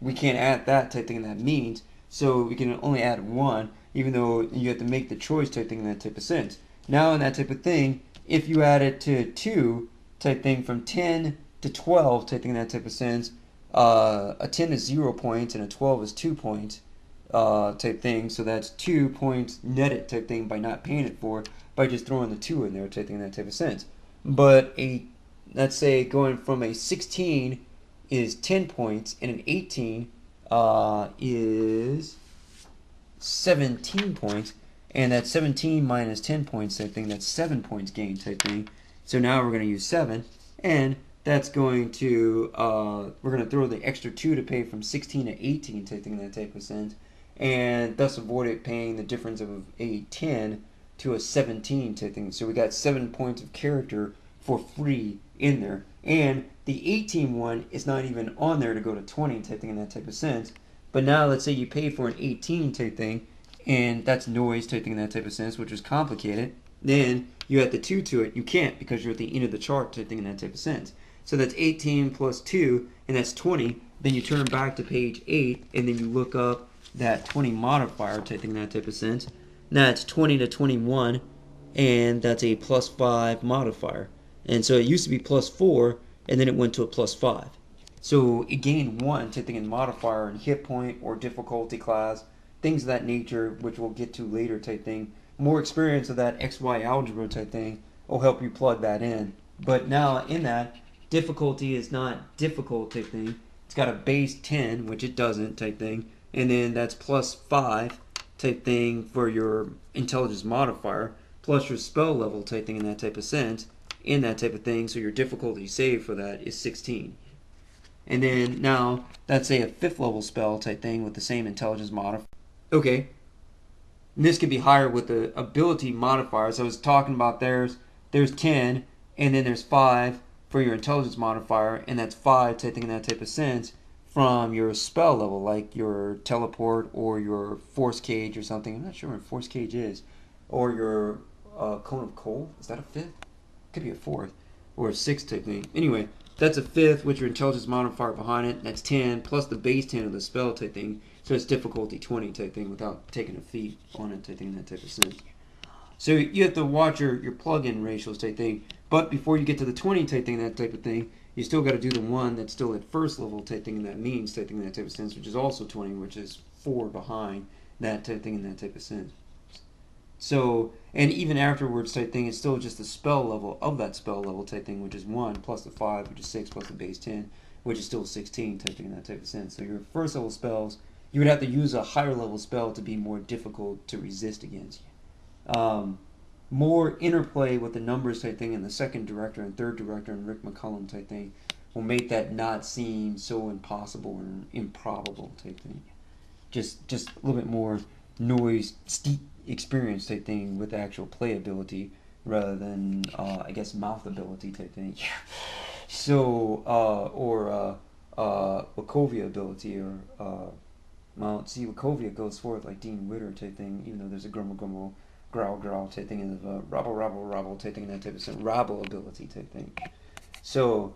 we can't add that type thing in that means. So we can only add 1, even though you have to make the choice type thing in that type of sense. Now in that type of thing, if you add it to 2 type thing, from 10 to 12 type thing in that type of sense, a 10 is 0 points and a 12 is 2 points type thing. So that's 2 points netted type thing by not paying it for, by just throwing the 2 in there type thing in that type of sense. But let's say going from a 16 is 10 points, and an 18 is 17 points, and that's 17 minus 10 points type thing, that's 7 points gained type thing. So now we're going to use 7, and that's going to, we're going to throw the extra 2 to pay from 16 to 18 type thing in that type of sense, and thus avoid it paying the difference of a 10 to a 17 type thing. So we got 7 points of character for free in there, and the 18 one is not even on there to go to 20 type thing in that type of sense. But now let's say you pay for an 18 type thing, and that's noise type thing in that type of sense, which is complicated. Then you add the 2 to it. You can't, because you're at the end of the chart type thing in that type of sense. So that's 18 plus 2, and that's 20. Then you turn back to page 8, and then you look up that 20 modifier type thing in that type of sense. Now it's 20 to 21, and that's a +5 modifier. And so it used to be +4, and then it went to a +5. So it gained 1 type thing in modifier and hit point or difficulty class, things of that nature, which we'll get to later type thing. More experience of that XY algebra type thing will help you plug that in. But now in that, difficulty is not difficult type thing. It's got a base 10, which it doesn't type thing, and then that's +5 type thing for your intelligence modifier, plus your spell level type thing in that type of sense, in that type of thing. So your difficulty save for that is 16. And then now that's a 5th level spell type thing with the same intelligence modifier. Okay, and this could be higher with the ability modifiers. I was talking about there's 10, and then there's 5 for your intelligence modifier, and that's 5 type thing in that type of sense from your spell level, like your teleport or your force cage or something. I'm not sure what force cage is. Or your cone of coal. Is that a 5th? Could be a 4th or a 6th type thing. Anyway, that's a 5th with your intelligence modifier behind it. That's 10 plus the base 10 of the spell type thing. So it's difficulty 20 type thing without taking a feat on it type thing, that type of sense. So you have to watch your plug-in ratios type thing. But before you get to the 20 type thing, that type of thing, you still got to do the one that's still at 1st level type thing in that means type thing in that type of sense, which is also 20, which is 4 behind that type thing in that type of sense. So, and even afterwards type thing, it's still just the spell level of that spell level type thing, which is 1 plus the 5, which is 6 plus the base 10, which is still 16 type thing in that type of sense. So your 1st level spells, you would have to use a higher level spell to be more difficult to resist against. More interplay with the numbers type thing in the 2nd director and 3rd director and Rick McCullum type thing will make that not seem so impossible and improbable type thing. Just a little bit more noise, steep experience type thing with actual playability rather than I guess mouth ability type thing. So or Wachovia ability or well, see, Wachovia goes forth like Dean Witter type thing, even though there's a grumble grumble, growl growl type thing, and a rabble rabble rabble type thing, and that type of thing, rabble ability type thing. So,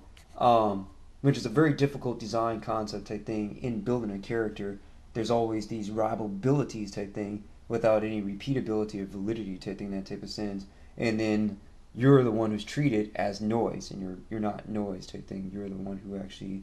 which is a very difficult design concept type thing in building a character. There's always these rabble abilities type thing without any repeatability or validity type thing, that type of sense. And then you're the one who's treated as noise, and you're not noise type thing. You're the one who actually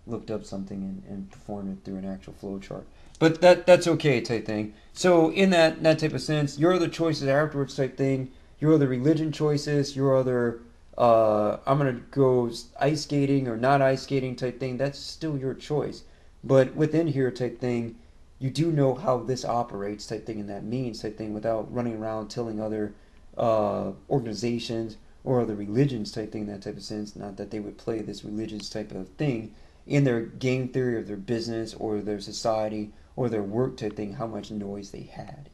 looked up something and performed it through an actual flowchart. But that's okay type thing. So in that type of sense, your other choices afterwards type thing, your other religion choices, your other I'm gonna go ice skating or not ice skating type thing, that's still your choice. But within here type thing, you do know how this operates type thing and that means type thing without running around telling other organizations or other religions type thing, that type of sense. Not that they would play this religious type of thing in their game theory of their business or their society or their work type thing, how much noise they had.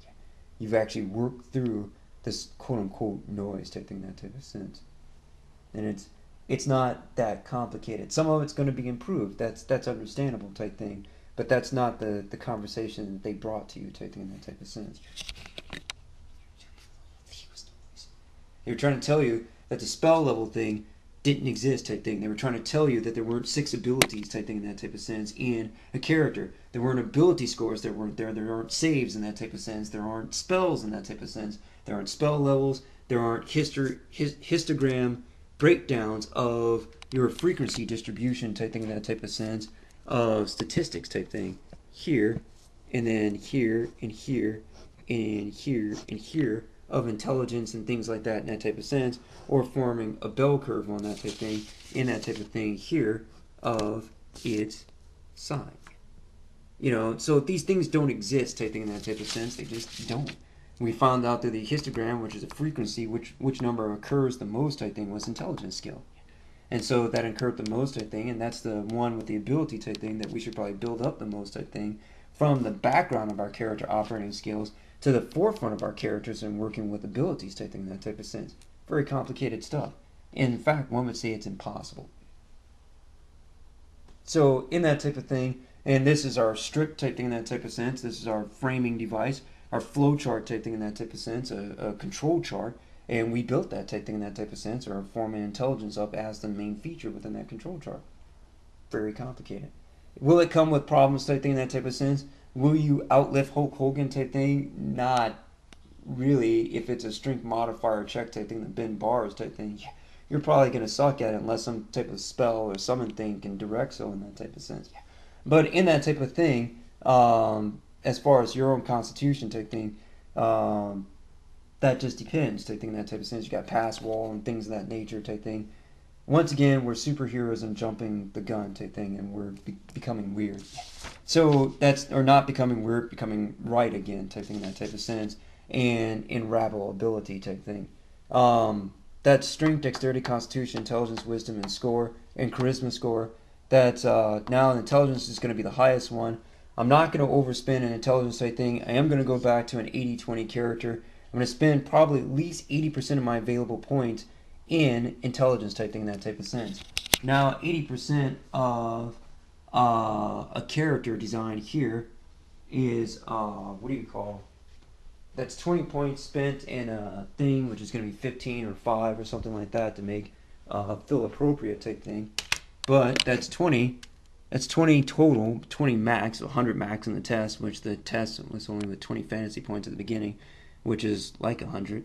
You've actually worked through this quote-unquote noise type thing, that type of sense. And it's not that complicated. Some of it's going to be improved. That's understandable type thing. But that's not the conversation that they brought to you type thing in that type of sense. They were trying to tell you that the spell level thing didn't exist type thing. They were trying to tell you that there weren't 6 abilities type thing in that type of sense in a character. There weren't ability scores that weren't there. There aren't saves in that type of sense. There aren't spells in that type of sense. There aren't spell levels. There aren't histogram breakdowns of your frequency distribution type thing in that type of sense of statistics type thing. Here, and then here, and here, and here, and here of intelligence and things like that in that type of sense, or forming a bell curve on that type of thing in that type of thing here of its sign. You know, so these things don't exist type thing in that type of sense. They just don't. We found out through the histogram, which is a frequency, which number occurs the most type thing was intelligence skill. And so that occurred the most type thing, and that's the one with the ability type thing that we should probably build up the most type thing from the background of our character operating skills to the forefront of our characters and working with abilities type thing, that type of sense. Very complicated stuff. In fact, one would say it's impossible. So in that type of thing, and this is our strip type thing in that type of sense, this is our framing device, our flowchart type thing in that type of sense, a control chart, and we built that type thing in that type of sense, or forming intelligence up as the main feature within that control chart. Very complicated. Will it come with problems type thing in that type of sense? Will you outlift Hulk Hogan type thing? Not really. If it's a strength modifier check type thing, the bend bars type thing, you're probably going to suck at it unless some type of spell or summon thing can direct so in that type of sense. But in that type of thing, as far as your own constitution type thing, that just depends type thing, that type of sense. You got pass wall and things of that nature type thing. once again, we're superheroes and jumping the gun type thing, and we're becoming weird. So that's, or not becoming weird, becoming right again type thing, that type of sense, and in rabble ability type thing. That's strength, dexterity, constitution, intelligence, wisdom, and score, and charisma score. That's now intelligence is going to be the highest one. I'm not going to overspend an intelligence type thing. I am going to go back to an 80-20 character. I'm going to spend probably at least 80% of my available points in intelligence type thing, that type of sense. Now 80% of a character design here is what do you call? That's 20 points spent in a thing, which is going to be 15 or 5 or something like that to make feel appropriate type thing. But that's 20. That's 20 total, 20 max, 100 max in the test, which the test was only with 20 fantasy points at the beginning, which is like 100,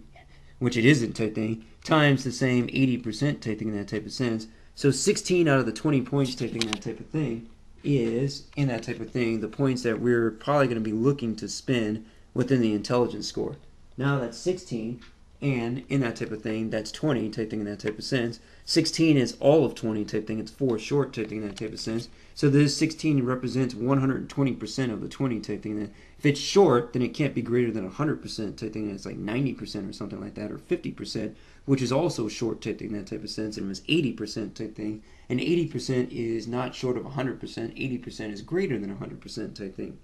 which it isn't type thing, times the same 80% type thing in that type of sense. So 16 out of the 20 points type thing in that type of thing is, in that type of thing, the points that we're probably going to be looking to spend within the intelligence score. Now that's 16, and in that type of thing, that's 20 type thing in that type of sense. 16 is all of 20 type thing. It's 4 short type thing in that type of sense. So this 16 represents 120% of the 20 type thing. If it's short, then it can't be greater than 100% type thing. It's like 90% or something like that, or 50%, which is also short type thing in that type of sense. And it was 80% type thing. And 80% is not short of 100%. 80% is greater than 100% type thing.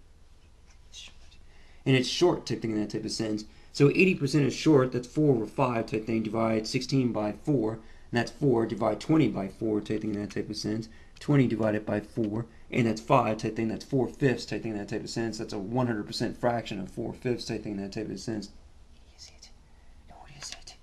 And it's short type thing in that type of sense. So 80% is short, that's 4 over 5 type thing, divide 16 by 4, and that's 4, divide 20 by 4 type thing in that type of sense. 20 divided by 4, and that's 5 type thing, that's 4/5 type thing in that type of sense. That's a 100% fraction of 4/5 type thing in that type of sense. Is it? What is it?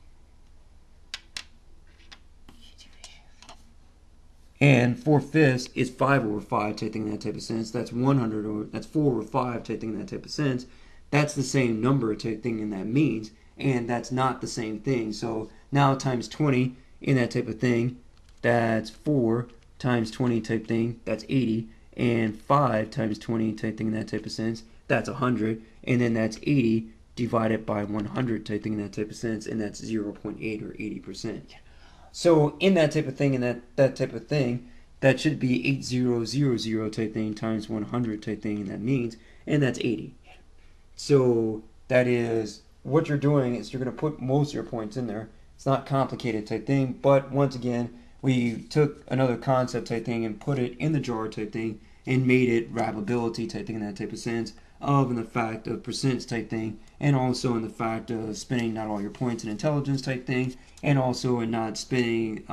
And 4/5 is 5 over 5 type thing in that type of sense. That's 100 over, that's 4 over 5 type thing in that type of sense. That's the same number type thing in that means, and that's not the same thing. So now times 20 in that type of thing, that's 4 times 20 type thing, that's 80, and 5 times 20 type thing in that type of sense, that's 100, and then that's 80 divided by 100 type thing in that type of sense, and that's 0.8 or 80%. So in that type of thing, and that type of thing, that should be 8000 type thing times 100 type thing, and that means, and that's 80. So that is, what you're doing is you're going to put most of your points in there. It's not complicated type thing, but once again, we took another concept type thing and put it in the jar type thing and made it rabability type thing in that type of sense, of in the fact of percents type thing, and also in the fact of spending not all your points in intelligence type thing, and also in not spending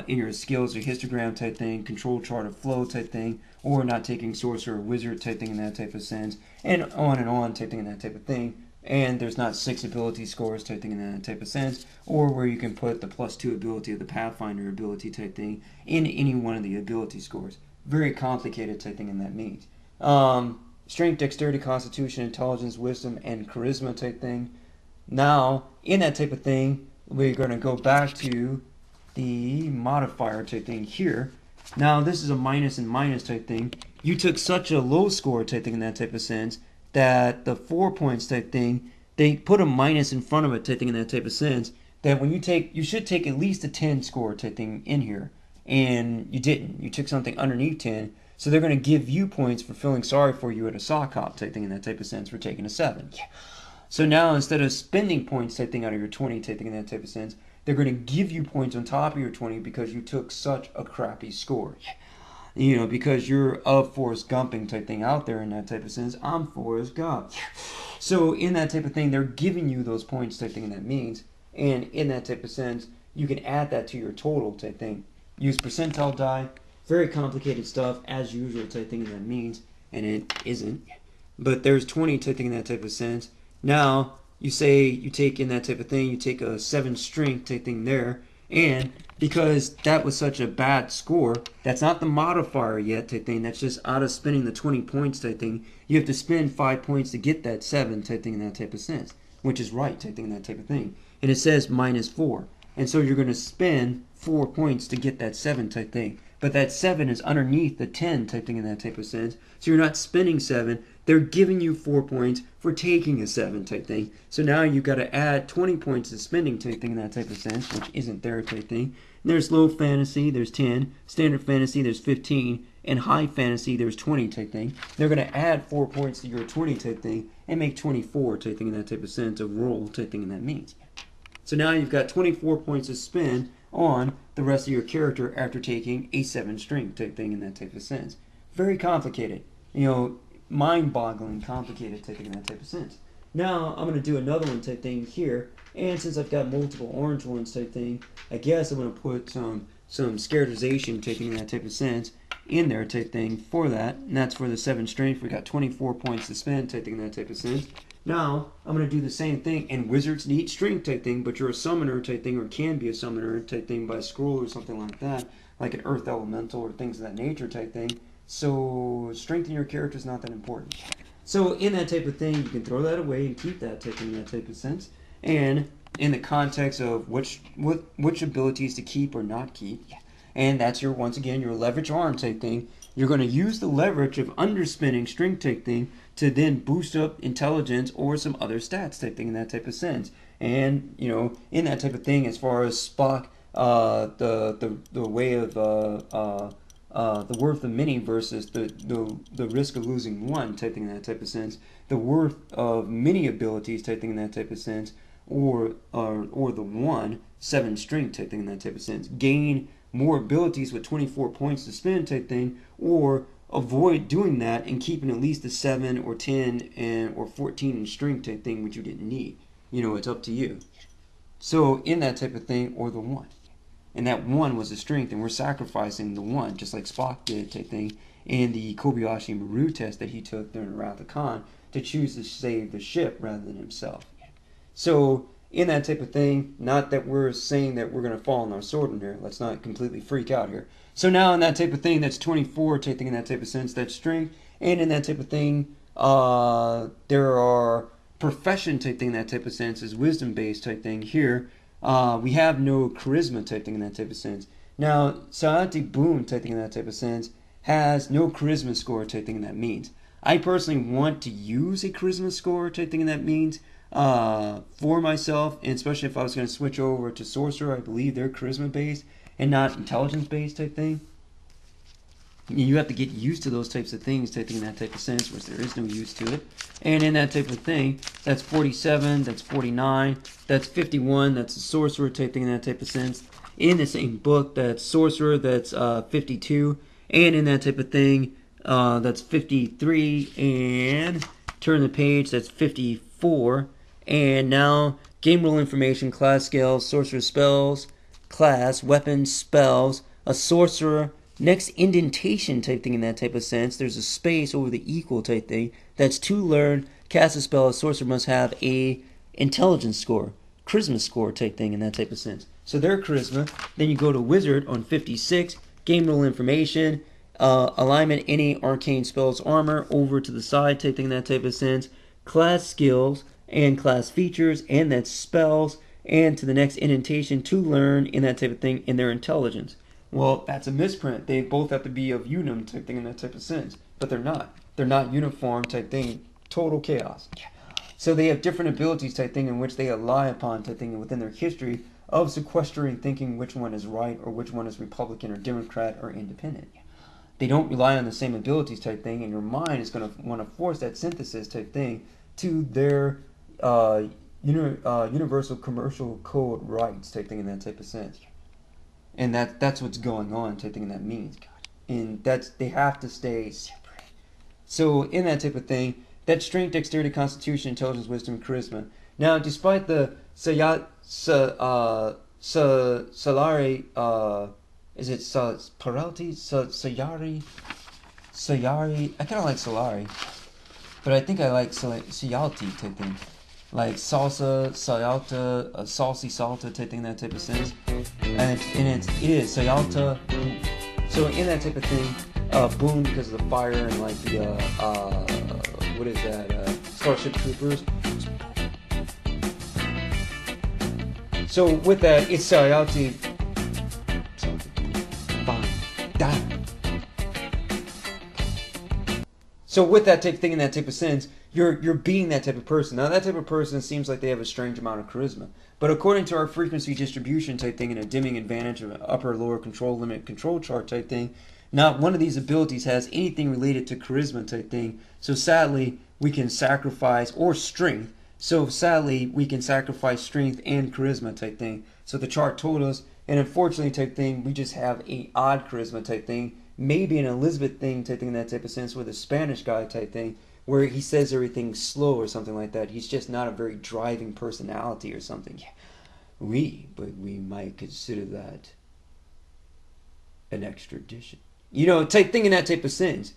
in your skills or histogram type thing, control chart of flow type thing, or not taking sorcerer or wizard type thing in that type of sense, and on type thing in that type of thing. And there's not 6 ability scores type thing in that type of sense, or where you can put the +2 ability of the Pathfinder ability type thing in any one of the ability scores. Very complicated type thing in that means. Strength, dexterity, constitution, intelligence, wisdom, and charisma type thing. Now, in that type of thing, we're going to go back to the modifier type thing here. Now, this is a minus and minus type thing. You took such a low score type thing in that type of sense that the 4 points type thing, they put a minus in front of it type thing in that type of sense, that when you should take at least a 10 score type thing in here, and you didn't. You took something underneath 10, so they're going to give you points for feeling sorry for you at a sock hop type thing in that type of sense for taking a 7. So now instead of spending points type thing out of your 20 type thing in that type of sense, they're going to give you points on top of your 20 because you took such a crappy score. You know, because you're of Forrest Gumping type thing out there in that type of sense. I'm Forrest Gump. So in that type of thing, they're giving you those points type thing, and that means, and in that type of sense, you can add that to your total type thing. Use percentile die. Very complicated stuff, as usual type thing, and that means, and it isn't. But there's 20 type thing in that type of sense. Now, you say you take in that type of thing, you take a 7 strength type thing there, and because that was such a bad score, that's not the modifier yet type thing, that's just out of spending the 20 points type thing. You have to spend 5 points to get that 7 type thing in that type of sense, which is right type thing in that type of thing. And it says -4. And so you're going to spend 4 points to get that 7 type thing. But that 7 is underneath the 10 type thing in that type of sense. So you're not spending 7. They're giving you 4 points for taking a 7 type thing. So now you've got to add 20 points to spending type thing in that type of sense, which isn't there type thing. There's low fantasy, there's 10. Standard fantasy, there's 15. And high fantasy, there's 20 type thing. They're going to add 4 points to your 20 type thing and make 24 type thing in that type of sense of roll type thing in that means. So now you've got 24 points to spend on the rest of your character after taking a 7 strength type thing in that type of sense. Very complicated. You know, mind-boggling complicated type thing in that type of sense. Now I'm going to do another one type thing here. And since I've got multiple orange ones type thing, I guess I'm going to put some scaritization type thing in that type of sense in there type thing for that. And that's for the 7 strength. We got 24 points to spend type thing in that type of sense. Now, I'm going to do the same thing, and wizards need strength type thing, but you're a summoner type thing, or can be a summoner type thing by a scroll or something like that, like an earth elemental or things of that nature type thing. So, strength in your character is not that important. So, in that type of thing, you can throw that away and keep that type in that type of sense. And in the context of which abilities to keep or not keep, and that's your, once again, your leverage arm type thing. You're going to use the leverage of underspinning strength type thing to then boost up intelligence or some other stats type thing in that type of sense. And, you know, in that type of thing, as far as Spock, the way of the worth of many versus the risk of losing one type thing in that type of sense, the worth of many abilities type thing in that type of sense, or the 7 strength type thing in that type of sense. Gain more abilities with 24 points to spend type thing, or avoid doing that and keeping at least a 7 or 10 or 14 in strength type thing, which you didn't need. You know, it's up to you. So in that type of thing, or the 1. And that 1 was the strength, and we're sacrificing the 1, just like Spock did type thing in the Kobayashi Maru test that he took during Wrath of Khan to choose to save the ship rather than himself. So in that type of thing, not that we're saying that we're going to fall on our sword in here. Let's not completely freak out here. So now in that type of thing, that's 24 type thing in that type of sense, that's strength. And in that type of thing, there are profession type thing in that type of sense, is wisdom based type thing here. We have no charisma type thing in that type of sense. Now, Sayati Boon type thing in that type of sense has no charisma score type thing in that means. I personally want to use a charisma score type thing in that means for myself, and especially if I was going to switch over to sorcerer. I believe they're charisma based and not intelligence based type thing. You have to get used to those types of things type thing in that type of sense, which there is no use to it. And in that type of thing, that's 47, that's 49, that's 51, that's a sorcerer type thing in that type of sense. In the same book, that's sorcerer, that's 52, and in that type of thing, that's 53, and turn the page, that's 54. And now, game rule information, class scales, sorcerer spells, class, weapons, spells, a sorcerer, next indentation type thing in that type of sense, there's a space over the equal type thing, that's to learn, cast a spell, a sorcerer must have a intelligence score, charisma score type thing in that type of sense. So their charisma, then you go to wizard on 56, game rule information, alignment, any arcane spells, armor, over to the side type thing in that type of sense, class skills, and class features, and that's spells, and to the next indentation, to learn, in that type of thing, in their intelligence. Well, that's a misprint. They both have to be of unum type thing in that type of sense. But they're not. They're not uniform type thing. Total chaos. So they have different abilities type thing in which they rely upon type thing within their history of sequestering thinking which one is right or which one is Republican or Democrat or independent. They don't rely on the same abilities type thing, and your mind is going to want to force that synthesis type thing to their universal commercial code rights type thing in that type of sense. And that's what's going on type thing, and that means. And they have to stay separate. So in that type of thing, that's strength, dexterity, constitution, intelligence, wisdom, and charisma. Now, despite the Salari, is it Paralti? Sayari? I kind of like Solari, but I think I like Sayalti type thing. Like salsa, sayalta, saucy salta type thing, that type of sense. And it is sayalta. So in that type of thing, boom, because of the fire and like the, what is that, Starship Troopers. So with that, it's sayalti. So with that type of thing in that type of sense, you're being that type of person. Now that type of person seems like they have a strange amount of charisma, but according to our frequency distribution type thing and a dimming advantage of an upper lower control limit control chart type thing, not one of these abilities has anything related to charisma type thing. So sadly, we can sacrifice, or strength. So sadly, we can sacrifice strength and charisma type thing. So the chart told us, and unfortunately type thing, we just have a odd charisma type thing. Maybe an Elizabeth thing type thing in that type of sense, with a Spanish guy type thing, where he says everything slow or something like that. He's just not a very driving personality or something. Yeah, but we might consider that an extradition. You know, type thing in that type of sense.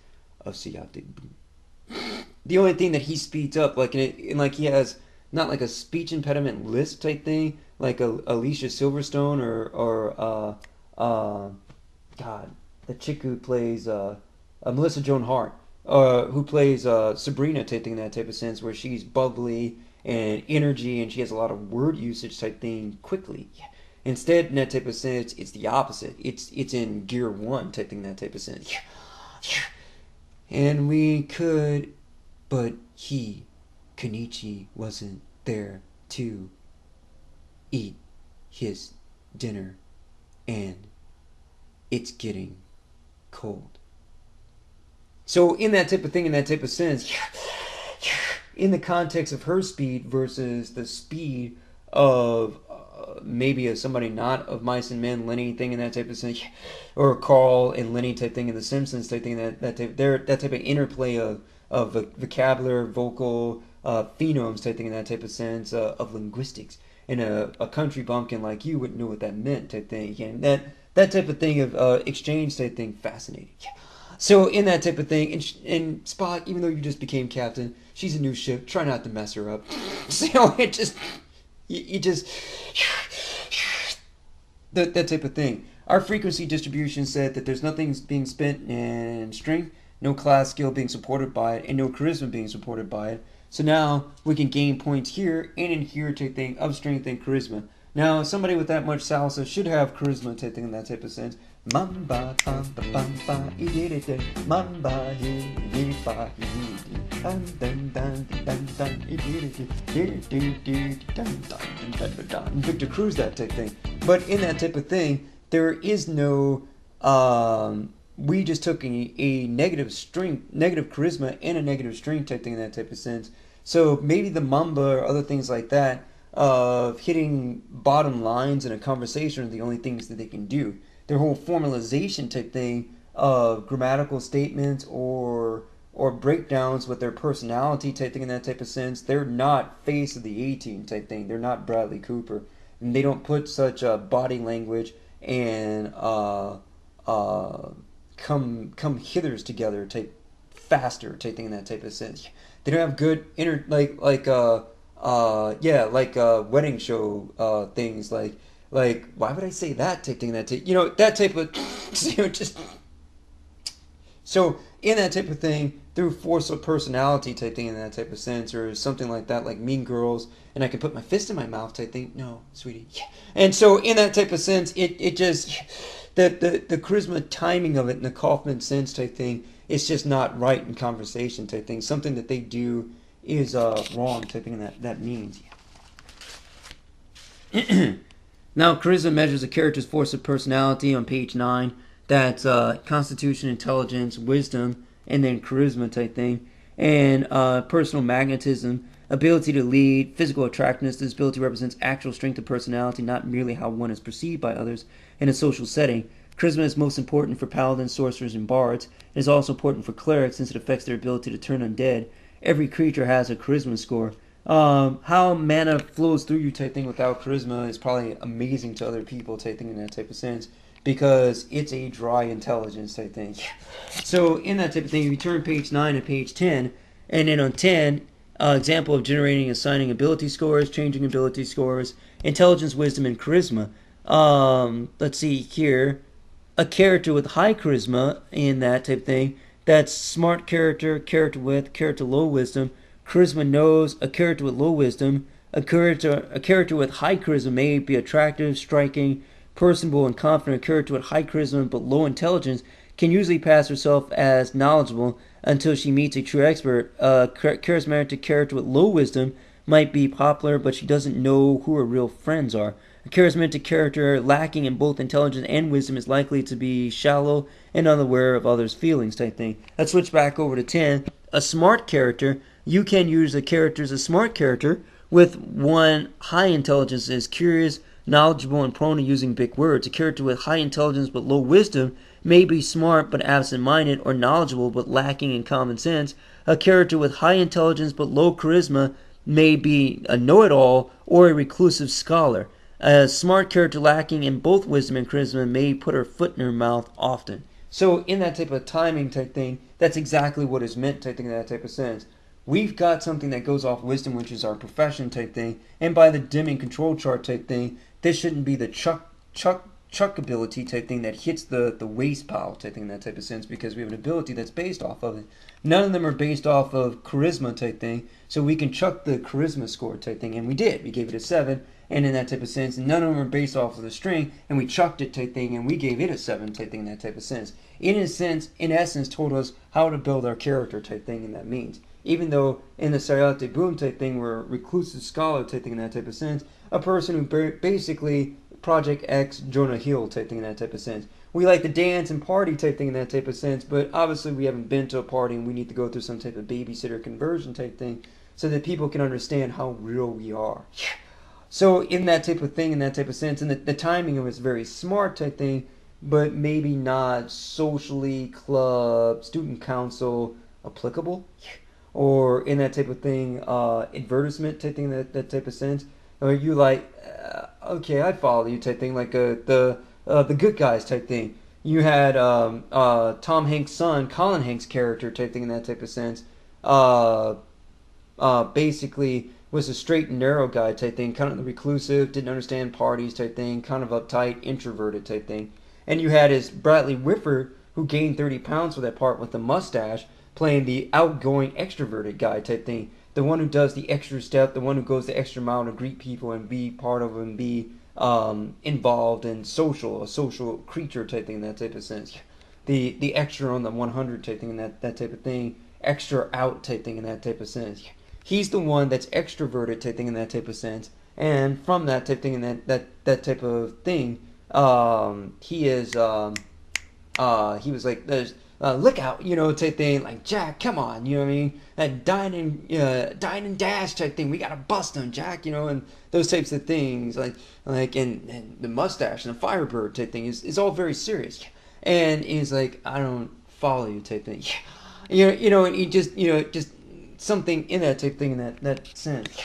The only thing that he speeds up, like like he has not like a speech impediment list type thing, like Alicia Silverstone or God, the chick who plays Melissa Joan Hart, who plays Sabrina type thing in that type of sense, where she's bubbly and energy and she has a lot of word usage type thing quickly. Yeah. Instead, in that type of sense, it's the opposite. It's in gear one type thing in that type of sense. Yeah. Yeah. And we could, but Kenichi, wasn't there to eat his dinner, and it's getting cold. So in that type of thing, in that type of sense, in the context of her speed versus the speed of maybe of somebody not of Mice and Men, Lenny thing in that type of sense, or Carl and Lenny type thing in The Simpsons type thing, that type of interplay of vocabulary, vocal phonemes type thing in that type of sense, of linguistics. And a country bumpkin like you wouldn't know what that meant type thing. And that type of thing of exchange type thing, fascinating. Yeah. So in that type of thing, and Spock, even though you just became captain, she's a new ship. Try not to mess her up. So it just, you just, that type of thing. Our frequency distribution said that there's nothing being spent in strength, no class skill being supported by it, and no charisma being supported by it. So now we can gain points here and in here type thing of strength and charisma. Now somebody with that much salsa should have charisma type thing in that type of sense. Mamba bamba bamba ididide mamba hidifa Victor Cruz that type thing. But in that type of thing, there is no we just took a negative strength, negative charisma, and a negative strength type thing in that type of sense. So maybe the mamba or other things like that of hitting bottom lines in a conversation are the only things that they can do. Their whole formalization type thing of grammatical statements or breakdowns with their personality type thing in that type of sense, they're not face of the A-team type thing. They're not Bradley Cooper. And they don't put such body language and come hithers together type faster type thing in that type of sense. They don't have good wedding show things like why would I say that type thing, that type, that type of just. So in that type of thing, through force of personality type thing in that type of sense, or something like that, like Mean Girls, and I can put my fist in my mouth type thing. No, sweetie. Yeah. And so in that type of sense, it just the charisma timing of it in the Kaufman sense type thing, it's just not right in conversation type thing. Something that they do is wrong type thing, and that means. Yeah. Now, charisma measures a character's force of personality on page 9. That's constitution, intelligence, wisdom, and then charisma type thing. And personal magnetism, ability to lead, physical attractiveness. This ability represents actual strength of personality, not merely how one is perceived by others in a social setting. Charisma is most important for paladins, sorcerers, and bards. It is also important for clerics since it affects their ability to turn undead. Every creature has a charisma score. How mana flows through you type thing without charisma is probably amazing to other people type thing in that type of sense, because it's a dry intelligence type thing. So in that type of thing, if you turn page 9 and page 10, and then on 10, example of generating and assigning ability scores, changing ability scores, intelligence, wisdom, and charisma. Let's see here, a character with high charisma in that type of thing, that's smart character, character with, character low wisdom. Charisma knows a character with low wisdom. A character with high charisma may be attractive, striking, personable, and confident. A character with high charisma but low intelligence can usually pass herself as knowledgeable until she meets a true expert. A charismatic character with low wisdom might be popular, but she doesn't know who her real friends are. A charismatic character lacking in both intelligence and wisdom is likely to be shallow and unaware of others' feelings, type thing. Let's switch back over to 10. A smart character. You can use a character as a smart character with one high intelligence is curious, knowledgeable, and prone to using big words. A character with high intelligence but low wisdom may be smart but absent-minded, or knowledgeable but lacking in common sense. A character with high intelligence but low charisma may be a know-it-all or a reclusive scholar. A smart character lacking in both wisdom and charisma may put her foot in her mouth often. So in that type of timing type thing, that's exactly what is meant type thing in that type of sense. We've got something that goes off wisdom, which is our profession type thing, and by the Deming control chart type thing, this shouldn't be the chuck ability type thing that hits the waist pile type thing in that type of sense, because we have an ability that's based off of it. None of them are based off of charisma type thing, so we can chuck the charisma score type thing, and we did. We gave it a 7, and in that type of sense, none of them are based off of the string, and we chucked it type thing, and we gave it a 7 type thing in that type of sense. In essence, told us how to build our character type thing, and that means. Even though in the Sayate Boom type thing, we're a reclusive scholar type thing in that type of sense, a person who basically Project X Jonah Hill type thing in that type of sense. We like to dance and party type thing in that type of sense, but obviously we haven't been to a party and we need to go through some type of babysitter conversion type thing so that people can understand how real we are. So in that type of thing, in that type of sense, and the timing of it is very smart type thing, but maybe not socially, club, student council applicable, or in that type of thing, advertisement type thing, that type of sense. Or you like, okay, I'd follow you type thing, like the good guys type thing. You had Tom Hanks' son, Colin Hanks' character type thing in that type of sense. Uh, basically was a straight and narrow guy type thing, kind of the reclusive, didn't understand parties type thing, kind of uptight, introverted type thing. And you had his Bradley Whitford, who gained 30 pounds for that part with the mustache, playing the outgoing, extroverted guy type thing. The one who does the extra step, the one who goes the extra mile to greet people and be part of and be involved and social, a social creature type thing in that type of sense. The extra on the 100 type thing in that type of thing, extra out type thing in that type of sense. He's the one that's extroverted type thing in that type of sense, and from that type thing in that type of thing, he is he was like there's look out, type thing, like Jack, come on, you know what I mean? That dine and dash type thing, we gotta bust him, Jack, and those types of things, and the mustache and the Firebird type thing is all very serious, and he's like, I don't follow you type thing, and he just something in that type thing in that sense.